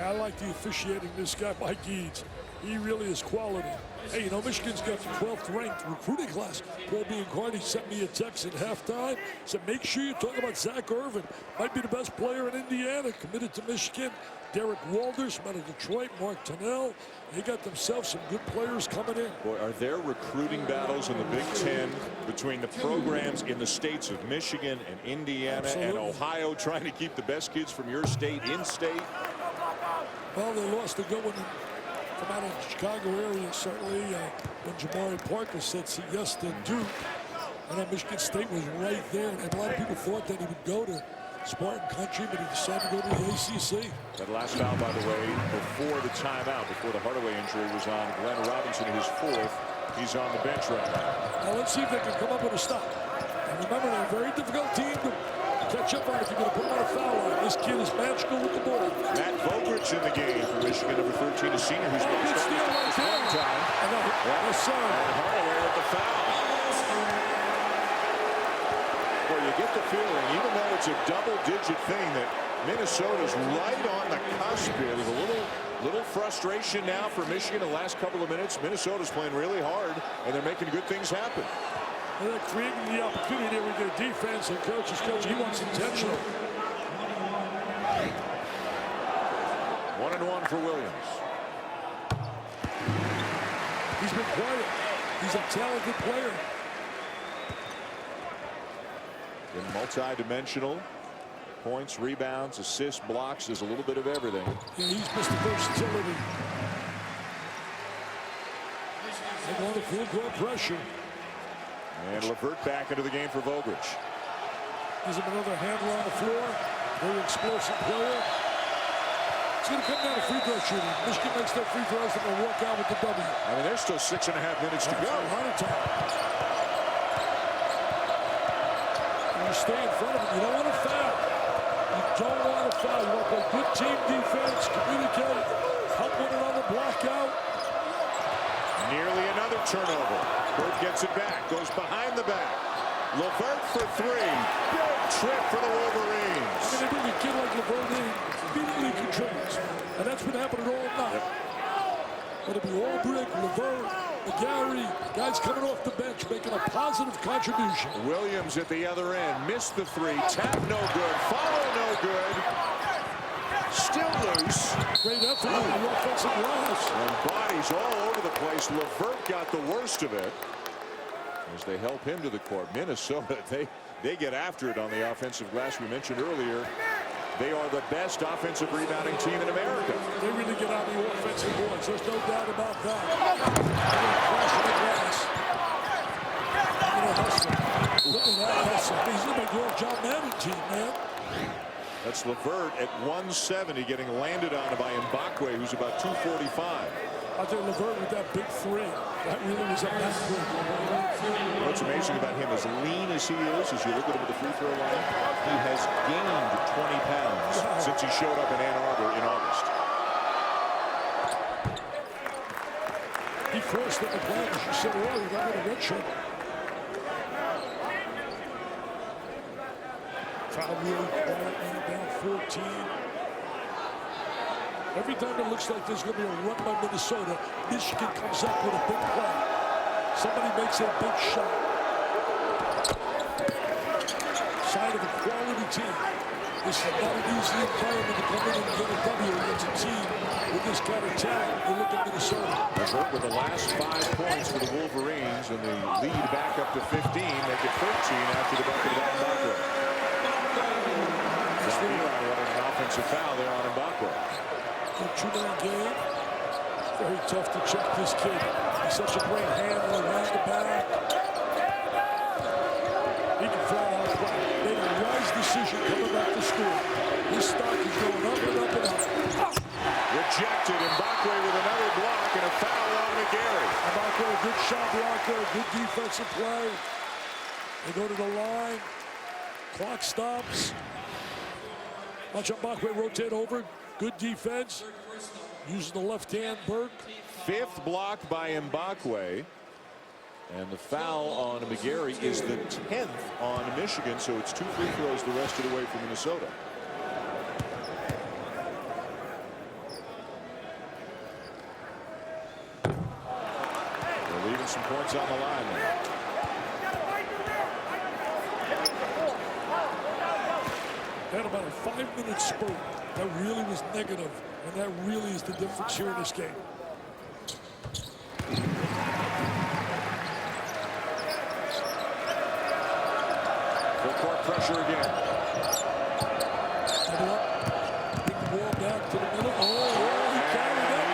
Speaker 2: I like the officiating, this guy, Mike Eads. He really is quality. Hey, you know, Michigan's got the 12th ranked recruiting class. Paul Biancardi sent me a text at halftime. Said, make sure you talk about Zach Irvin. Might be the best player in Indiana, committed to Michigan. Derek Walters out of Detroit, Mark Tunnell. They got themselves some good players coming in.
Speaker 1: Boy, are there recruiting battles in the Big Ten between the programs in the states of Michigan and Indiana and Ohio, trying to keep the best kids from your state in state?
Speaker 2: Well, they lost a good one from out of the Chicago area, certainly, when Jamari Parker said yes to Duke. I know Michigan State was right there, and a lot of people thought that he would go to Spartan Country, but he decided to go to the ACC.
Speaker 1: That last foul, by the way, before the timeout, before the Hardaway injury, was on Glenn Robinson, his fourth. He's on the bench right now.
Speaker 2: Now let's see if they can come up with a stop. And remember, they're a very difficult team to catch up on if you're going to put him on a foul line. This kid is magical with the ball.
Speaker 1: Matt Vogridge in the game for Michigan, number 13, a senior who's been
Speaker 2: steal right there.
Speaker 1: time.
Speaker 2: Yes, sir.
Speaker 1: And Hardaway with the foul. Well, you get the feeling, even though it's a double-digit thing, that Minnesota's right on the cusp here. There's a little frustration now for Michigan the last couple of minutes. Minnesota's playing really hard, and they're making good things happen.
Speaker 2: And they're creating the opportunity with their defense, and coach, he wants intentional.
Speaker 1: 1-1 for Williams.
Speaker 2: He's been quiet. He's a talented player.
Speaker 1: In multi-dimensional. Points, rebounds, assists, blocks, there's a little bit of everything.
Speaker 2: Yeah, he's Mr. Versatility. They want a full court pressure.
Speaker 1: And Levert back into the game for Vogridge.
Speaker 2: Gives him another handle on the floor. Very explosive player. It's going to come down to free throw shooting. Michigan makes their free throws, they're going to walk out with the W.
Speaker 1: I mean, there's still 6.5 minutes to go.
Speaker 2: A lot of time. You stay in front of him. You don't want to foul. You don't want to foul. You want to play good team defense, communicate, help one another, block out.
Speaker 1: Nearly another turnover. Bird gets it back, goes behind the back. Levert for three. Big trip for the Wolverines.
Speaker 2: I mean, they bring a kid like Levert in, immediately contributes. And that's been happening all night. Whether it be Albrecht, Levert, McGarry, guys coming off the bench making a positive contribution.
Speaker 1: Williams at the other end, missed the three, tap no good, follow no good. Still loose.
Speaker 2: Great effort on the offensive glass.
Speaker 1: And bodies all over the place. Levert got the worst of it as they help him to the court. Minnesota, they get after it on the offensive glass. We mentioned earlier, they are the best offensive rebounding team in America.
Speaker 2: They really get out the offensive boards. There's no doubt about that. Crash in the glass. Look at that hustle. He's going to make your John Madden team, man.
Speaker 1: That's Levert at 170 getting landed on by Mbakwe, who's about 245.
Speaker 2: I think Levert with that big three. That really was a bad three.
Speaker 1: What's amazing about him is lean as he is, as you look at him at the free throw line, he has gained 20 pounds since he showed up in Ann Arbor in August.
Speaker 2: He forced them to play, as you said earlier, they're going to redshirt. Foul really quiet now, down 14. Every time it looks like there's going to be a run by Minnesota, Michigan comes up with a big play. Somebody makes a big shot. Sign of a quality team. This is not an easy environment to come in and get a W against a team with this kind of talent. You look at Minnesota.
Speaker 1: Levert with the last 5 points for the Wolverines, and the lead back up to 15. Make it 13 after the bucket of Mbakwe. An offensive foul there on Mbakwe.
Speaker 2: A 2-man game. Very tough to check this kid. He's such a great handler around the back. He can flat out play. Made a wise decision coming back to school. His stock is going up and up and up.
Speaker 1: Rejected. Mbakwe with another block and a foul on McGarry.
Speaker 2: Mbakwe, a good shot blocker, good defensive play. They go to the line. Clock stops. Watch Mbakwe rotate over. Good defense. Using the left hand, Burke.
Speaker 1: 5th block by Mbakwe. And the foul on McGarry is the 10th on Michigan, so it's 2 free throws the rest of the way for Minnesota. They're leaving some points on the line now.
Speaker 2: Had about a 5-minute spurt that really was negative, and that really is the difference here in this game.
Speaker 1: Full court pressure again.
Speaker 2: Double up. Big ball back to the middle. Oh, he carried that.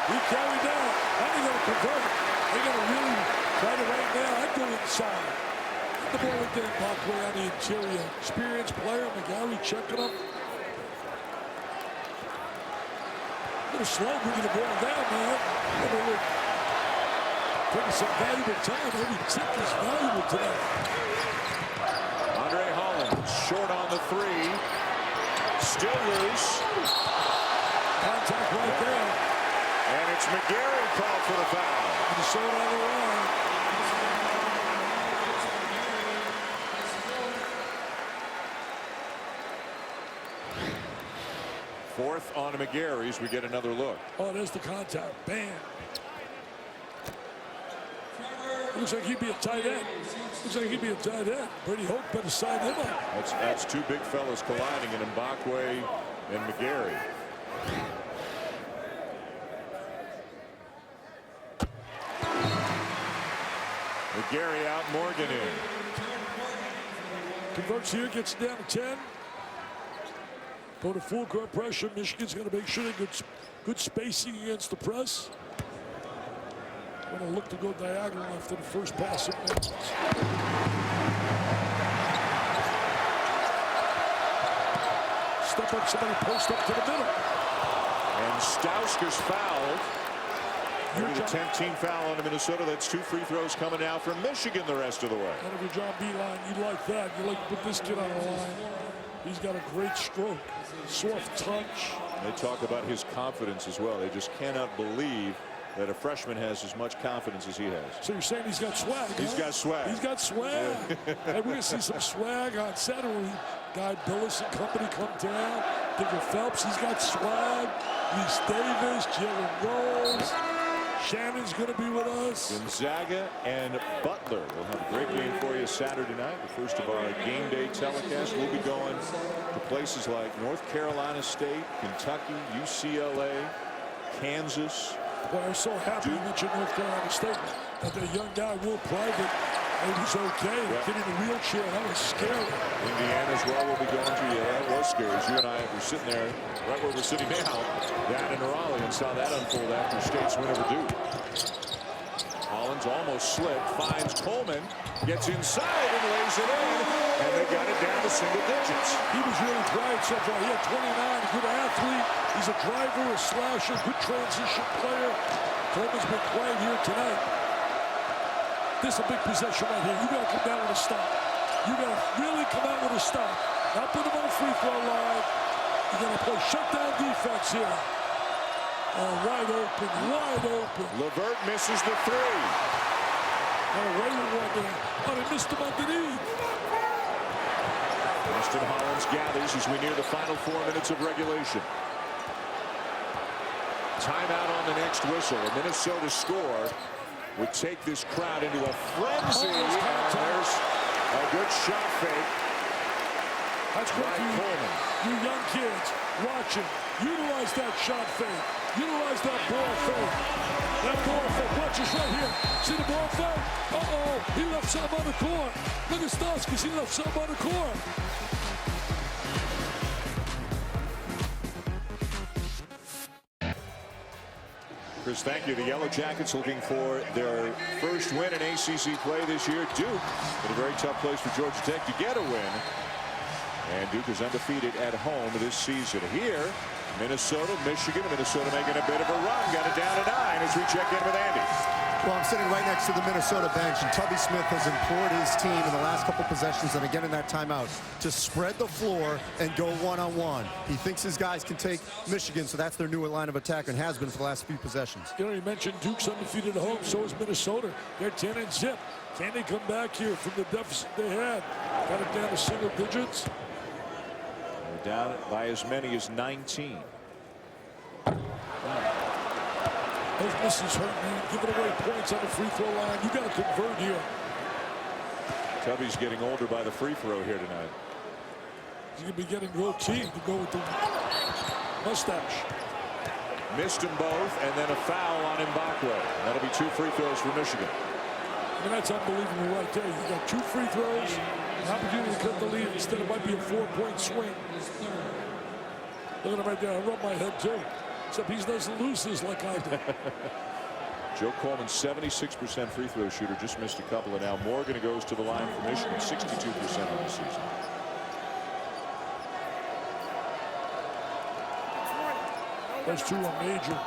Speaker 2: He carried that. Now they're going to convert it. They're going to really try to right now. I'd go inside. The ball again, Mbakwe on the interior. Experienced player, McGarry checking him. A little slow moving the ball down, man. Taking some valuable time. Every tick is valuable today.
Speaker 1: Andre Holland short on the 3. Still loose.
Speaker 2: Contact right there.
Speaker 1: And it's McGarry called for the foul.
Speaker 2: Minnesota on the line.
Speaker 1: Fourth on McGarry's. We get another look.
Speaker 2: Oh, there's the contact. Bam. Looks like he'd be a tight end. Looks like he'd be a tight end. Brady Hoke better sign him up.
Speaker 1: That's 2 big fellas colliding in Mbakwe and McGarry. McGarry out, Morgan in.
Speaker 2: Converts here, gets down to 10. Go to full court pressure. Michigan's going to make sure they get good spacing against the press. Going to look to go diagonal after the first pass. Step up, somebody post up to the middle.
Speaker 1: And Stauskas fouled. Maybe the 10th team foul on Minnesota. That's 2 free throws coming out from Michigan the rest of the way.
Speaker 2: And if you're John Beilein, you like that. You like to put this kid on the line. He's got a great stroke, soft touch.
Speaker 1: They talk about his confidence as well. They just cannot believe that a freshman has as much confidence as he has.
Speaker 2: So you're saying he's got swag?
Speaker 1: He's got swag.
Speaker 2: He's got swag. And we're going to see some swag on Saturday. Guy Billis and company come down. Digger Phelps, he's got swag. Reese Davis, Jalen Rose. Shannon's going to be with us.
Speaker 1: Gonzaga and Butler. We'll have a great game for you Saturday night. The first of our game day telecast. We'll be going to places like North Carolina State, Kentucky, UCLA, Kansas.
Speaker 2: Boy, I'm so happy you mentioned North Carolina State. That the young guy, Will Private, it was okay. Getting the wheelchair, that was scary.
Speaker 1: Indiana as well will be going to. Yeah, that was scary. As you and I were sitting there, right where we're sitting now, down in Raleigh, and saw that unfold after State's win over Duke. Hollins almost slipped, finds Coleman, gets inside and lays it in, and they got it down to single digits.
Speaker 2: He was really quiet so far. He had 29, a good athlete. He's a driver, a slasher, good transition player. Coleman's been quiet here tonight. This is a big possession right here. You got to come down with a stop. You got to really come out with a stop. Not put them on the free throw line. You're going to play shutdown defense here. Oh, wide open, wide open.
Speaker 1: LeVert misses the three.
Speaker 2: Got away with one there. Oh, they missed him underneath.
Speaker 1: Austin Hollins gathers as we near the final 4 minutes of regulation. Timeout on the next whistle. A Minnesota score would take this crowd into a frenzy. And there's a good shot fake.
Speaker 2: That's great for you young kids watching. Utilize that shot fake. Utilize that ball fake. That ball fake. Watch this right here. See the ball fake? Uh-oh. He left something on the court. Look at Stauskas. He left something on the court.
Speaker 1: Chris, thank you. The Yellow Jackets looking for their first win in ACC play this year. Duke in a very tough place for Georgia Tech to get a win. And Duke is undefeated at home this season. Here, Minnesota, Michigan. Minnesota making a bit of a run. Got it down to 9 as we check in with Andy.
Speaker 3: Well, I'm sitting right next to the Minnesota bench, and Tubby Smith has implored his team in the last couple possessions and again in that timeout to spread the floor and go one-on-one. He thinks his guys can take Michigan, so that's their new line of attack and has been for the last few possessions.
Speaker 2: You know, you mentioned Duke's undefeated at home, so is Minnesota. They're 10-0. Can they come back here from the deficit they had? Got it down to single digits.
Speaker 1: They're down by as many as 19.
Speaker 2: Those misses hurt, man. Giving away points on the free throw line. You got to convert here.
Speaker 1: Tubby's getting older by the free throw here tonight.
Speaker 2: He's going to be getting goatee to go with the mustache.
Speaker 1: Missed them both, and then a foul on Mbakwe. That'll be 2 free throws for Michigan.
Speaker 2: I mean, that's unbelievable right there. You got 2 free throws, an opportunity to cut the lead. Instead, it might be a 4-point swing. Look at him right there. I rub my head, too. Except he doesn't lose this like I do.
Speaker 1: Joe Coleman, 76% free throw shooter, just missed a couple, and now Morgan goes to the line for Michigan, 62% on the season.
Speaker 2: Those 2 are major.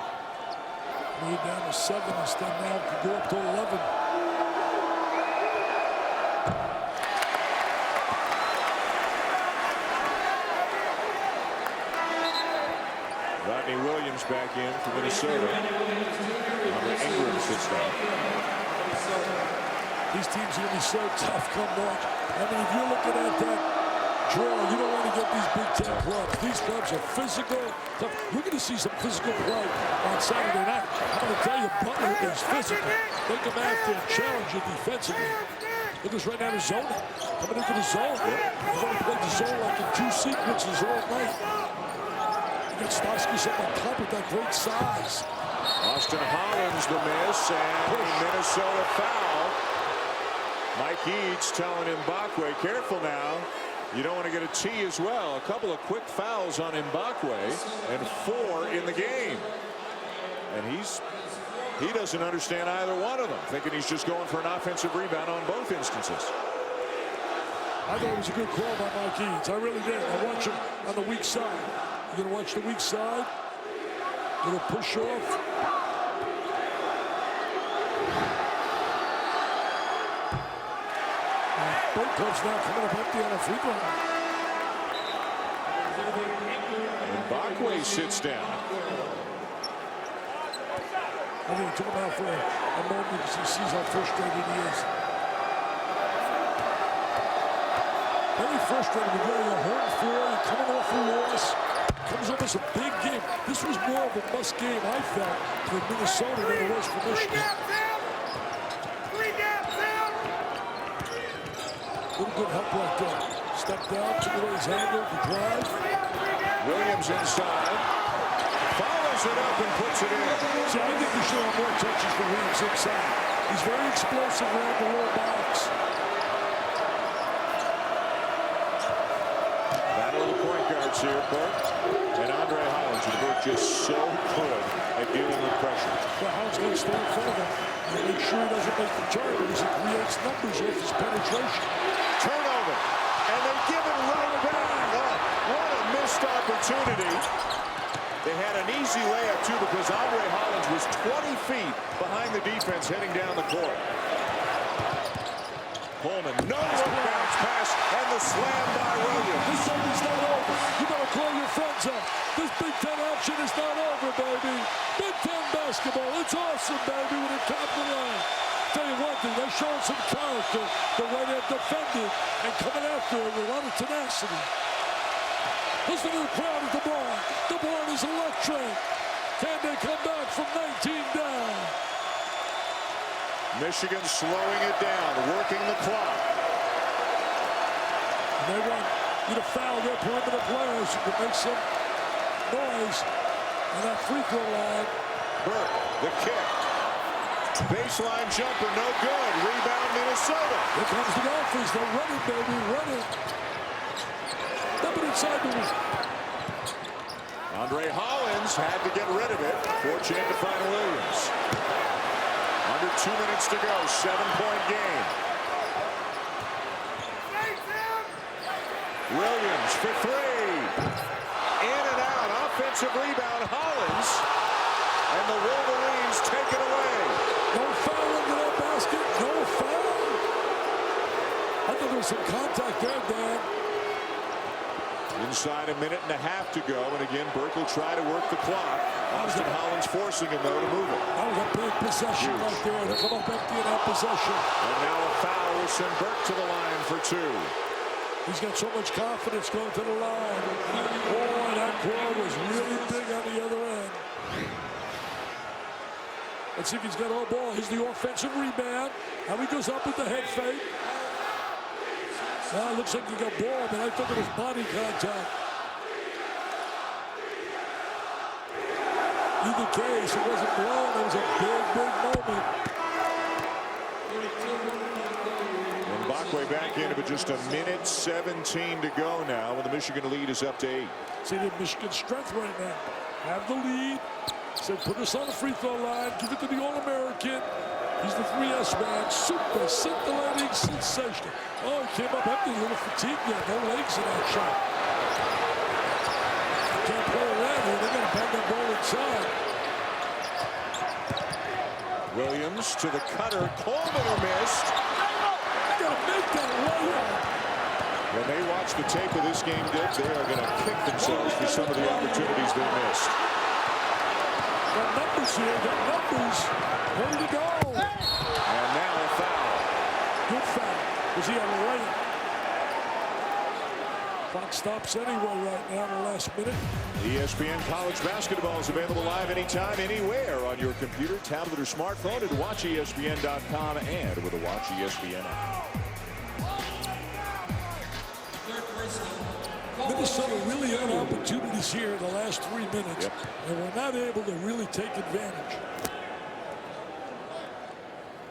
Speaker 2: We're down to 7 instead now. Could go up to 11.
Speaker 1: Rodney Williams back in for Minnesota. Ingram sits down.
Speaker 2: These teams are going to be so tough come March. I mean, if you're looking at that draw, you don't want to get these Big Ten clubs. These clubs are physical. Tough. We're going to see some physical play on Saturday night. I'm going to tell you, Butler is physical. They come after and challenge you defensively. Look at us right now in the zone. Coming into the zone. We're going to play the zone like in 2 sequences all night. You got Stauskas up on top with that great size.
Speaker 1: Austin Hollins the miss, and Minnesota foul. Mike Eads telling Mbakwe, careful now. You don't want to get a T as well. A couple of quick fouls on Mbakwe, and 4 in the game. And he doesn't understand either one of them, thinking he's just going for an offensive rebound on both instances.
Speaker 2: I thought it was a good call by Mike Eads. I really did. I watch him on the weak side. You're going to watch the weak side. Little push off. Both clubs now coming up empty on a free throw.
Speaker 1: Mbakwe sits down.
Speaker 2: I think he took him out for a moment because he sees how frustrated he is. Very frustrated with going a home floor and coming off a loss. Comes up as a big game. This was more of a must game, I felt, for Minnesota than it was for Michigan. Little good help right there. Step down, took away his handle, the drive.
Speaker 1: Williams inside. Follows it up and puts it in.
Speaker 2: See, I think we should have more touches for Williams inside. He's very explosive around the low box.
Speaker 1: Battle of the point guards here, Burke. And Andre Hollins, and Burke just so good at dealing with pressure.
Speaker 2: Well, Hollins going to stay in front of him and make sure he doesn't make the turnovers. He creates numbers off his penetration.
Speaker 1: Turnover, and they give it right back. Oh, what a missed opportunity. They had an easy layup, too, because Andre Hollins was 20 feet behind the defense heading down the court. Coleman, no bounce pass the slam by Williams.
Speaker 2: This baby's not over. You better call your friends up. This Big Ten action is not over, baby. Big Ten basketball, it's awesome, baby, when it comes to the line. Tell you one thing, they're showing some character, the way they've defended and coming after it with a lot of tenacity. Listen to the crowd at the barn. The barn is electric. Can they come back from 19 down?
Speaker 1: Michigan slowing it down, working the clock.
Speaker 2: They want you to foul their perimeter players to make some noise on that free throw line.
Speaker 1: Burke, the kick. Baseline jumper, no good. Rebound, Minnesota.
Speaker 2: Here comes the offense. They're running, baby, running. Dump it inside the rim.
Speaker 1: Andre Hollins had to get rid of it. Fortunate to find Williams. Under 2 minutes to go, 7-point game. Williams for three. In and out, offensive rebound, Hollins. And the Wolverines take it away.
Speaker 2: No foul into that basket. No foul. I think there was some contact there, Dan.
Speaker 1: Inside a minute and a half to go. And again, Burke will try to work the clock. Austin Hollins forcing him, though, to move it.
Speaker 2: That was a big possession right there. They'll come up empty in that possession.
Speaker 1: And now a foul will send Burke to the line for two.
Speaker 2: He's got so much confidence going to the line. Boy, that crowd was really big on the other end. Let's see if he's got all ball. Here's the offensive rebound. Now he goes up with the head fake. Well, it looks like he got ball, but I thought it was body contact. Either case, it wasn't blown. It was a big, big moment.
Speaker 1: And Bakwe back in, but just a minute 17 to go now, when the Michigan lead is up to 8.
Speaker 2: See the Michigan strength right now. Have the lead. Said, put us on the free throw line. Give it to the All-American. He's the 3S man. Super scintillating, sensational. Oh, he came up empty, a little fatigued there. No legs in that shot. Can't play around here. They're going to bang that ball inside.
Speaker 1: Williams to the cutter. Coleman missed.
Speaker 2: They got to make that layup.
Speaker 1: When they watch the tape of this game, Dick, they are going to kick themselves for some of the opportunities they missed.
Speaker 2: Got numbers here. Got numbers. Ready to go.
Speaker 1: And now a foul.
Speaker 2: Good foul. Because he had a layup. Clock stops anyway right now in the last minute.
Speaker 1: ESPN College Basketball is available live anytime, anywhere on your computer, tablet, or smartphone at WatchESPN.com and with a Watch ESPN app.
Speaker 2: Minnesota really had opportunities here in the last 3 minutes, and we're not able to really take advantage.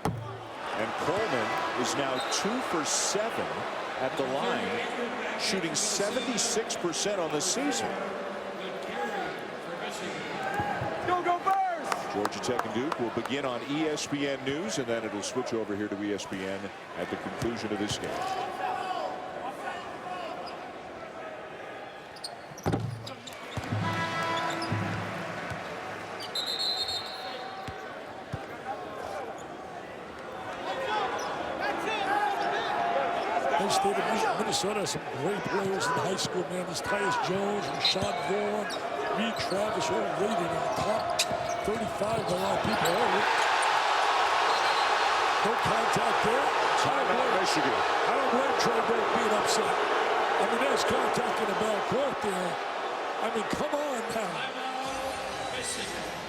Speaker 1: And Coleman is now 2 for 7 at the line, shooting 76% on the season.
Speaker 6: Go first!
Speaker 1: Georgia Tech and Duke will begin on ESPN News, and then it'll switch over here to ESPN at the conclusion of this game.
Speaker 2: Minnesota has some great players in high school, man. This Tyus Jones, Rashad Vaughn, Reed Travis, all rated in the top 35 by a lot of people. No contact there.
Speaker 1: Timeout, Michigan.
Speaker 2: I don't blame Trey Burke being upset. I mean, there's contact in the backcourt there. I mean, come on now.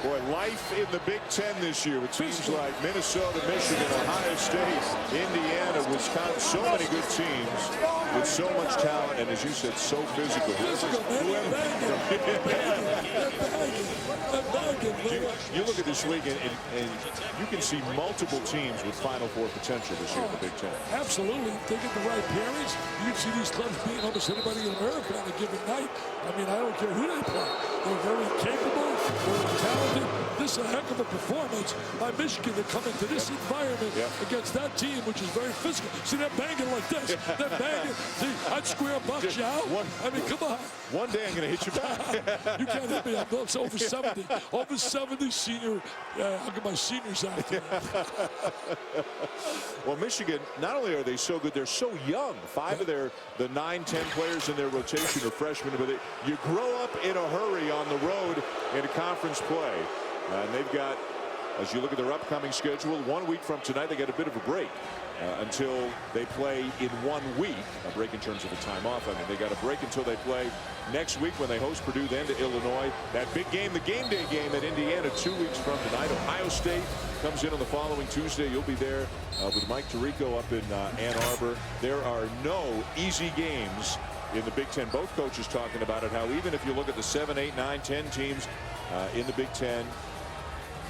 Speaker 1: Boy, life in the Big Ten this year. It seems like Minnesota, Michigan, Ohio State, Indiana, Wisconsin, so many good teams with so much talent, and as you said, so physical. You look at this league, and you can see multiple teams with Final Four potential this year in the Big Ten.
Speaker 2: Absolutely. If they get the right pairings, you can see these clubs beating almost anybody in America on a given night. I mean, I don't care who they play. They're very capable. They're talented. This is a heck of a performance by Michigan to come into this environment against that team, which is very physical. See, they're banging like this. They're banging. See, I'd square bucks you out. I mean, come on.
Speaker 1: One day I'm going to hit you back.
Speaker 2: You can't hit me. I'm over 70. Over 70 senior. Yeah, I'll get my seniors out there.
Speaker 1: Well, Michigan, not only are they so good, they're so young. 5 of the 9, 10 players in their rotation are freshmen. But you grow up in a hurry on the road in a conference play. And they've got, as you look at their upcoming schedule, 1 week from tonight, they got a bit of a break until they play in 1 week. A break in terms of a time off. I mean, they got a break until they play next week when they host Purdue, then to Illinois. That big game, the game day game at Indiana, 2 weeks from tonight. Ohio State comes in on the following Tuesday. You'll be there with Mike Tirico up in Ann Arbor. There are no easy games in the Big Ten. Both coaches talking about it, how even if you look at the 7, 8, 9, 10 teams in the Big Ten,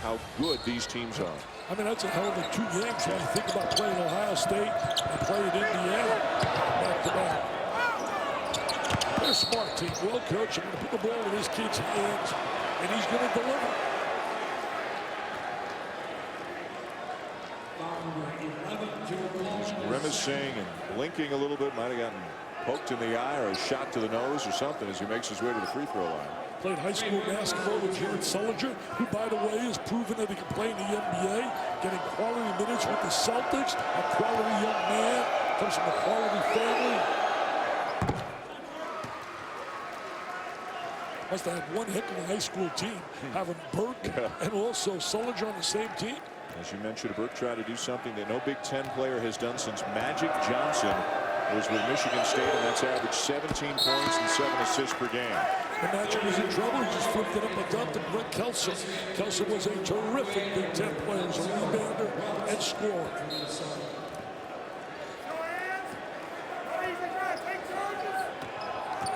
Speaker 1: how good these teams are.
Speaker 2: I mean, that's a hell of a 2 games when you think about playing Ohio State and playing Indiana back to back. They're a smart team, well coached. I'm going to put the ball in his kid's hands, and he's going to deliver.
Speaker 1: He's grimacing and blinking a little bit. Might have gotten poked in the eye or a shot to the nose or something as he makes his way to the free throw line.
Speaker 2: Played high school basketball with Jared Sullinger, who, by the way, has proven that he can play in the NBA, getting quality minutes with the Celtics. A quality young man, comes from a quality family. Must have had one heck of a high school team, having Burke and also Sullinger on the same team.
Speaker 1: As you mentioned, Burke tried to do something that no Big Ten player has done since Magic Johnson was with Michigan State, and that's averaged 17 points and 7 assists per game.
Speaker 2: The Magic was in trouble. He just flipped it up and dumped to Brent Kelso. Kelso was a terrific Big Ten player, as a rebounder and scorer.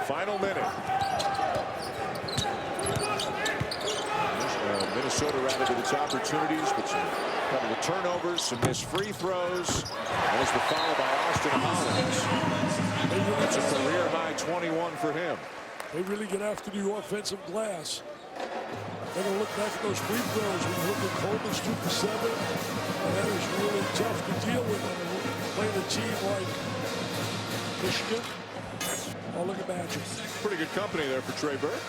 Speaker 1: Final minute. Minnesota added to its opportunities, but some couple of turnovers, some missed free throws. That was the foul by Austin Hollins. That's a career-high 21 for him.
Speaker 2: They really get after the offensive glass. They're going to look back at those free throws. When you look at Coleman's 2 for 7, and that is really tough to deal with. Playing a team like Michigan. Oh, look at Magic.
Speaker 1: Pretty good company there for Trey Burke.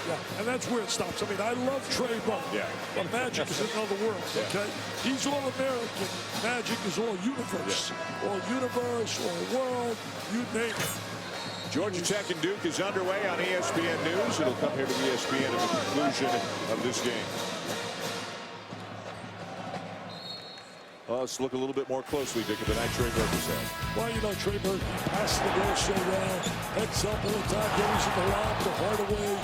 Speaker 2: Yeah, and that's where it stops. I mean, I love Trey Burke.
Speaker 1: Yeah.
Speaker 2: But Magic is another world, okay? He's all American. Magic is all universe. Yeah. All universe, all world, you name it.
Speaker 1: Georgia Tech and Duke is underway on ESPN News. It'll come here to ESPN at the conclusion of this game. Well, let's look a little bit more closely, Dick, at the night Trey Burke is at.
Speaker 2: Well, you know, Trey Burke passes the ball so well. Heads up all the time, goes in the lob to Hardaway.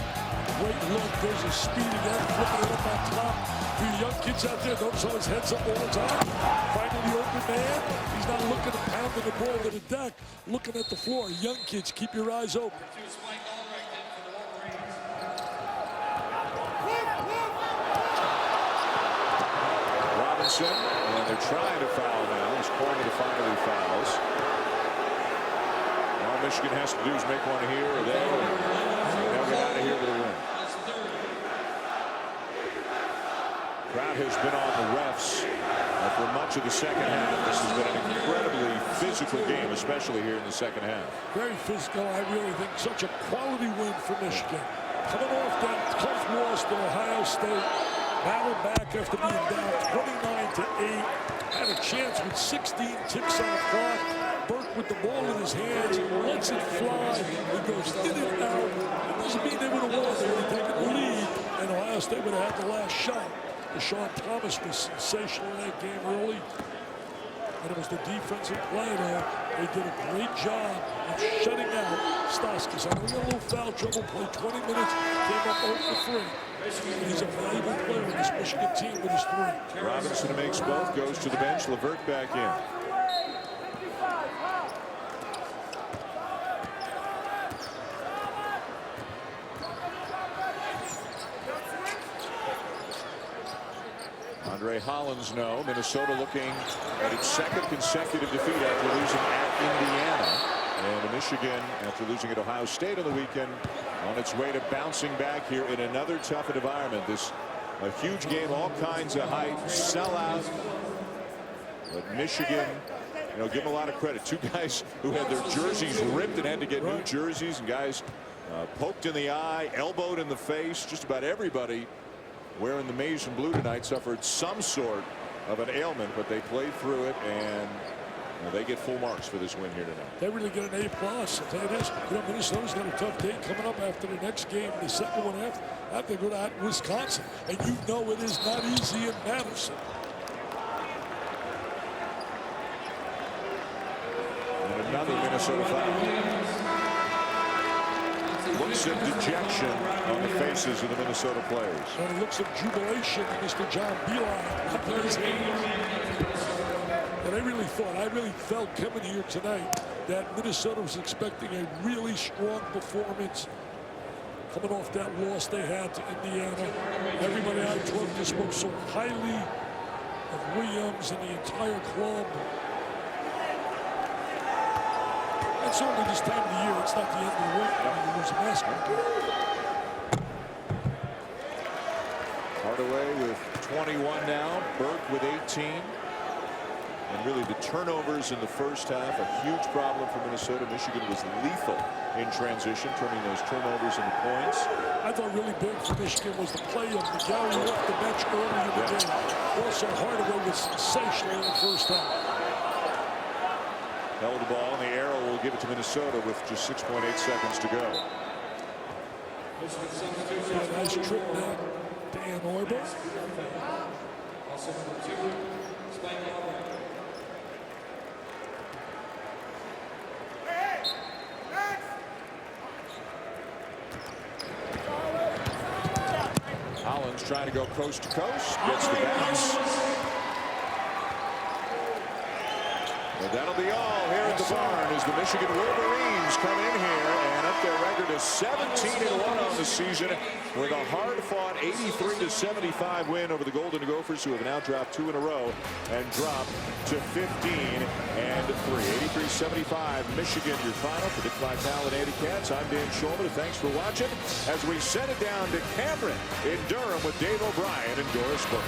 Speaker 2: Great look. There's a speed again, flipping it up on top. For you young kids out there, notice how his head's up all the time. Finding the open man. He's not looking at pounding the ball to the deck, looking at the floor. Young kids, keep your eyes open.
Speaker 1: Robinson, and they're trying to foul now. He's pointing to finally fouls. All Michigan has to do is make one here or there, and they'll get out of here with a win. Crowd has been on the refs for much of the second half. This has been an incredibly physical game, especially here in the second half.
Speaker 2: Very physical. I really think such a quality win for Michigan. Coming off that tough loss to Ohio State, battled back after being down 29-8. Had a chance with 16 ticks on the clock. Burke with the ball in his hands, lets it fly. He goes in and out. It doesn't mean they would have won. They would have taken the lead, and Ohio State would have had the last shot. Deshaun Thomas was sensational in that game early. And it was the defensive play there. They did a great job of shutting out Stauskas. I know he got a little foul trouble, played 20 minutes, came up 0 for 3. And he's a valuable player in this Michigan team with his 3.
Speaker 1: Robinson makes both, goes to the bench, Levert back in. Andre Hollins, no. Minnesota looking at its second consecutive defeat after losing at Indiana. And a Michigan Michigan, after losing at Ohio State on the weekend, on its way to bouncing back here in another tough environment. This a huge game, all kinds of hype, sellout. But Michigan, you know, give them a lot of credit. Two guys who had their jerseys ripped and had to get new jerseys, and guys poked in the eye, elbowed in the face. Just about everybody wearing the maize and blue tonight suffered some sort of an ailment, but they played through it, and they get full marks for this win here tonight.
Speaker 2: They really get an A+. I'll tell you this, you know, Minnesota's got a tough day coming up after the next game. The second one after they go to Wisconsin, and you know it is not easy in Madison.
Speaker 1: And another Minnesota foul. Looks of dejection on the faces of the Minnesota players.
Speaker 2: And looks of jubilation in Mr. John Beeline up there his hands. And I really felt coming here tonight that Minnesota was expecting a really strong performance coming off that loss they had to Indiana. Everybody I talked to spoke so highly of Williams and the entire club. And certainly this time of the year, it's not the end of the week when you lose a basketball game.
Speaker 1: Hardaway with 21 now, Burke with 18. And really the turnovers in the first half, a huge problem for Minnesota. Michigan was lethal in transition, turning those turnovers into points.
Speaker 2: I thought really big for Michigan was the play of Miguel off the bench early in the game. Also, Hardaway was sensational in the first half.
Speaker 1: Held the ball, and the arrow will give it to Minnesota with just 6.8 seconds to go.
Speaker 2: Yeah, nice trip now to Ann Arbor.
Speaker 1: Collins trying to go coast to coast, gets the bounce. And that'll be all here at the barn as the Michigan Wolverines come in here and up their record to 17-1 on the season with a hard-fought 83-75 win over the Golden Gophers, who have now dropped 2 in a row and dropped to 15-3. 83-75 Michigan, your final for Dick Vitale and Eddie Katz. I'm Dan Shulman. Thanks for watching as we send it down to Cameron in Durham with Dave O'Brien and Doris Burke.